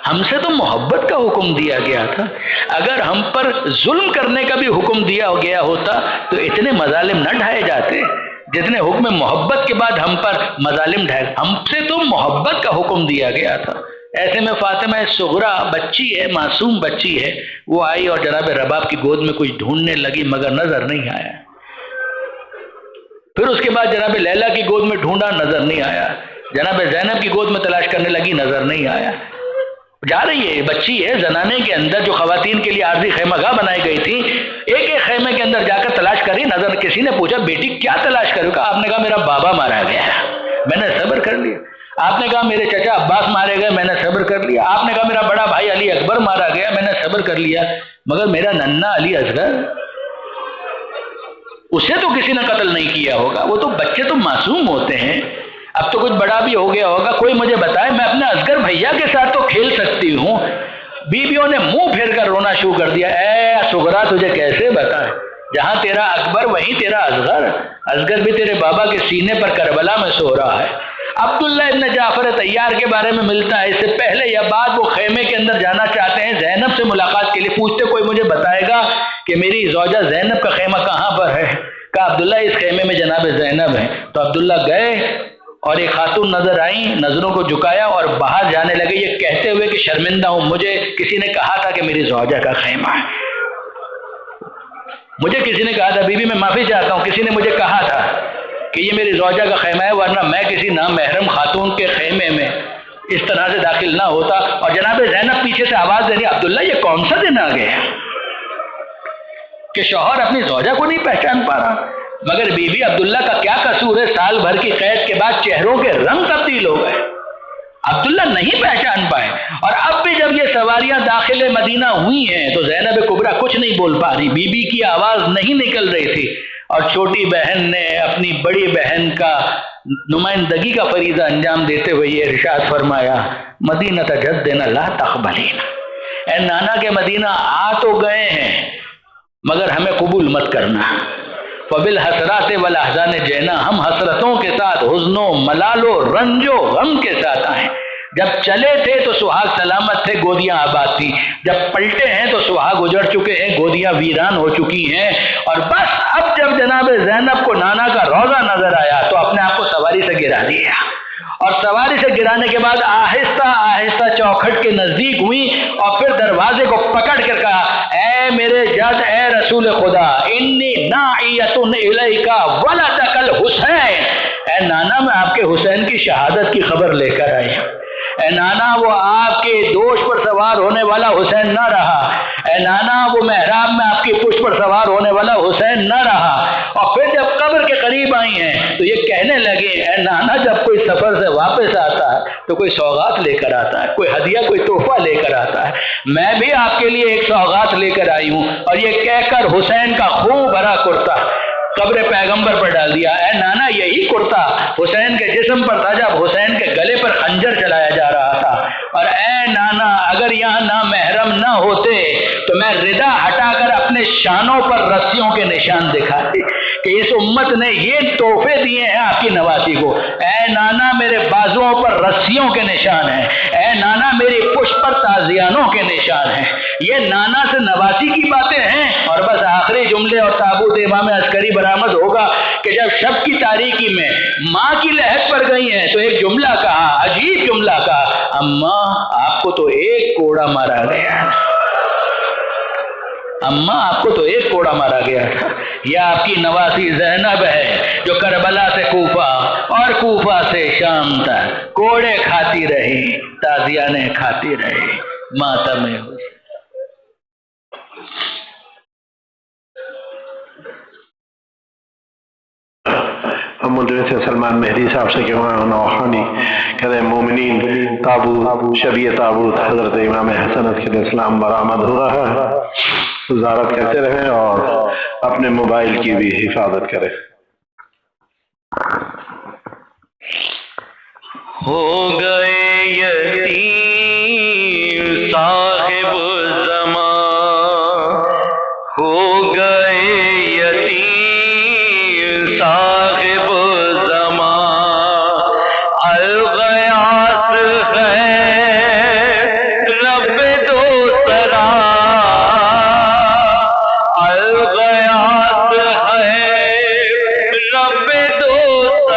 ہم سے تو محبت کا حکم دیا گیا تھا. اگر ہم پر ظلم کرنے کا بھی حکم دیا گیا ہوتا تو اتنے مظالم نہ ڈھائے جاتے جتنے حکم محبت کے بعد ہم پر مظالم ڈھائے. ہم سے تو محبت کا حکم دیا گیا تھا. ایسے میں فاطمہ صغرا بچی ہے، معصوم بچی ہے، وہ آئی اور جناب رباب کی گود میں کچھ ڈھونڈنے لگی مگر نظر نہیں آیا. پھر اس کے بعد جناب لیلا کی گود میں ڈھونڈا، نظر نہیں آیا. جناب زینب کی گود میں تلاش کرنے لگی، نظر نہیں آیا. جا رہی ہے، بچی ہے. زنانے کے اندر جو خواتین کے لیے عارضی خیمہ گاہ بنائی گئی تھی، ایک ایک خیمے کے اندر جا کر تلاش کری، نظر. کسی نے پوچھا بیٹی کیا تلاش کرو؟ کہا آپ نے کہا میرا بابا مارا گیا، میں نے صبر کر لیا. آپ نے کہا میرے چچا عباس مارے گئے، میں نے صبر کر لیا. آپ نے کہا میرا بڑا بھائی علی اکبر مارا گیا، میں نے صبر کر لیا. مگر میرا ننھا علی اصغر، اسے تو کسی نے قتل نہیں کیا ہوگا. وہ تو بچے تو معصوم ہوتے ہیں. اب تو کچھ بڑا بھی ہو گیا ہوگا. کوئی مجھے بتائے، میں اپنے اصغر بھیا کے ساتھ تو کھیل سکتی ہوں. بیویوں نے منہ پھیر کر رونا شروع کر دیا. اے صغرا تجھے کیسے بتائیں، جہاں تیرا اکبر وہیں تیرا اصغر. اصغر بھی تیرے بابا کے سینے پر کربلا میں سو رہا ہے. عبداللہ ابن جعفر طیار کے بارے میں ملتا ہے، اس سے پہلے یا بعد وہ خیمے کے اندر جانا چاہتے ہیں زینب سے ملاقات کے لیے. پوچھتے کوئی مجھے بتائے گا کہ میری زوجہ زینب کا خیمہ کہاں پر ہے؟ کہا عبداللہ اس خیمے میں جناب زینب ہے. تو عبداللہ گئے اور ایک خاتون نظر آئیں، نظروں کو جھکایا اور باہر جانے لگے یہ کہتے ہوئے کہ شرمندہ ہوں، مجھے کسی نے کہا تھا کہ میری زوجہ کا خیمہ ہے. مجھے کسی نے کہا تھا، بی بی میں معافی چاہتا ہوں، کسی نے مجھے کہا تھا کہ یہ میری زوجہ کا خیمہ ہے، ورنہ میں کسی نامحرم خاتون کے خیمے میں اس طرح سے داخل نہ ہوتا. اور جناب زینب پیچھے سے آواز دے رہی، عبداللہ یہ کون سا دن آ گیا کہ شوہر اپنی زوجہ کو نہیں پہچان پا رہا؟ مگر بی بی عبداللہ کا کیا قصور ہے؟ سال بھر کی قید کے بعد چہروں کے رنگ تبدیل ہو گئے، عبداللہ نہیں پہچان پائے. اور اب بھی جب یہ سواریاں داخل مدینہ ہوئی ہیں تو زینب کبریٰ کچھ نہیں بول پا رہی، بی بی کی آواز نہیں نکل رہی تھی. اور چھوٹی بہن نے اپنی بڑی بہن کا نمائندگی کا فریضہ انجام دیتے ہوئے یہ ارشاد فرمایا، مدینہ جدنا لا تقبلین، اے نانا کے مدینہ آ تو گئے ہیں مگر ہمیں قبول مت کرنا. فبالحسرات والاحزان جینا، ہم حسرتوں کے ساتھ، حزن و ملال و رنج و غم کے ساتھ آئیں. جب چلے تھے تو سہاگ سلامت تھے، گودیاں آباد تھی. جب پلٹے ہیں تو سہاگ اجڑ چکے ہیں، گودیاں ویران ہو چکی ہیں. اور بس اب جب جناب زینب کو نانا کا روضہ نظر آیا تو اپنے آپ کو سواری سے گرا دیا. اور سواری سے گرانے کے بعد آہستہ آہستہ چوکھٹ کے نزدیک ہوئی اور پھر دروازے کو پکڑ کر کہا، اے میرے جد، اے رسول خدا، انی ناعیۃ الیک ولدک الحسین، اے نانا میں آپ کے حسین کی شہادت کی خبر لے کر آئی ہوں. اے نانا وہ آپ کے دوش پر سوار ہونے والا حسین نہ رہا، اے نانا وہ محراب میں آپ کی پشت پر سوار ہونے والا حسین نہ رہا. اور پھر جب قبر کے قریب آئی ہیں تو یہ کہنے لگے، اے نانا جب کوئی سفر سے واپس آتا ہے تو کوئی سوغات لے کر آتا ہے، کوئی ہدیہ، کوئی تحفہ لے کر آتا ہے. میں بھی آپ کے لیے ایک سوغات لے کر آئی ہوں. اور یہ کہہ کر حسین کا خون بھرا کرتا قبر پیغمبر پر ڈال دیا. اے نانا یہی کرتا حسین کے جسم پر تھا جب حسین کے گلے پر خنجر چلایا جا رہا تھا. اور اے نانا اگر یہاں نامحرم نہ ہوتے تو میں ردا ہٹا کر اپنے شانوں پر رسیوں کے نشان دکھاتی کہ اس امت نے یہ تحفے دیے ہیں آپ کی نواسی کو. اے نانا میرے بازوؤں پر رسیوں کے نشان ہیں، اے نانا میری پشت پر تازیانوں کے نشان ہیں. یہ نانا سے نواسی کی باتیں ہیں. اور بس آخری جملے اور تابوت امام عسکری برآمد ہوگا کہ جب شب کی تاریکی میں ماں کی لحد پر گئی ہیں تو ایک جملہ کہا، عجیب جملہ کہا، اماں آپ کو تو ایک کوڑا مارا گیا، اماں آپ کو تو ایک کوڑا مارا گیا. یہ آپ کی نواسی زینب ہے جو کربلا سے کوفہ اور کوفہ سے شام تک کوڑے کھاتی رہی، تازیانے کھاتی رہی، ماتم حسین. ہم مدرس سلمان مہدی صاحب سے کہ وہاں نوحانی کہتے ہیں مومنین تابوت، شبیہ تابوت حضرت امام حسن علیہ السلام برآمد ہو رہا ہے. زیارت کرتے رہیں اور اپنے موبائل کی بھی حفاظت کریں. ہو گئے یتیم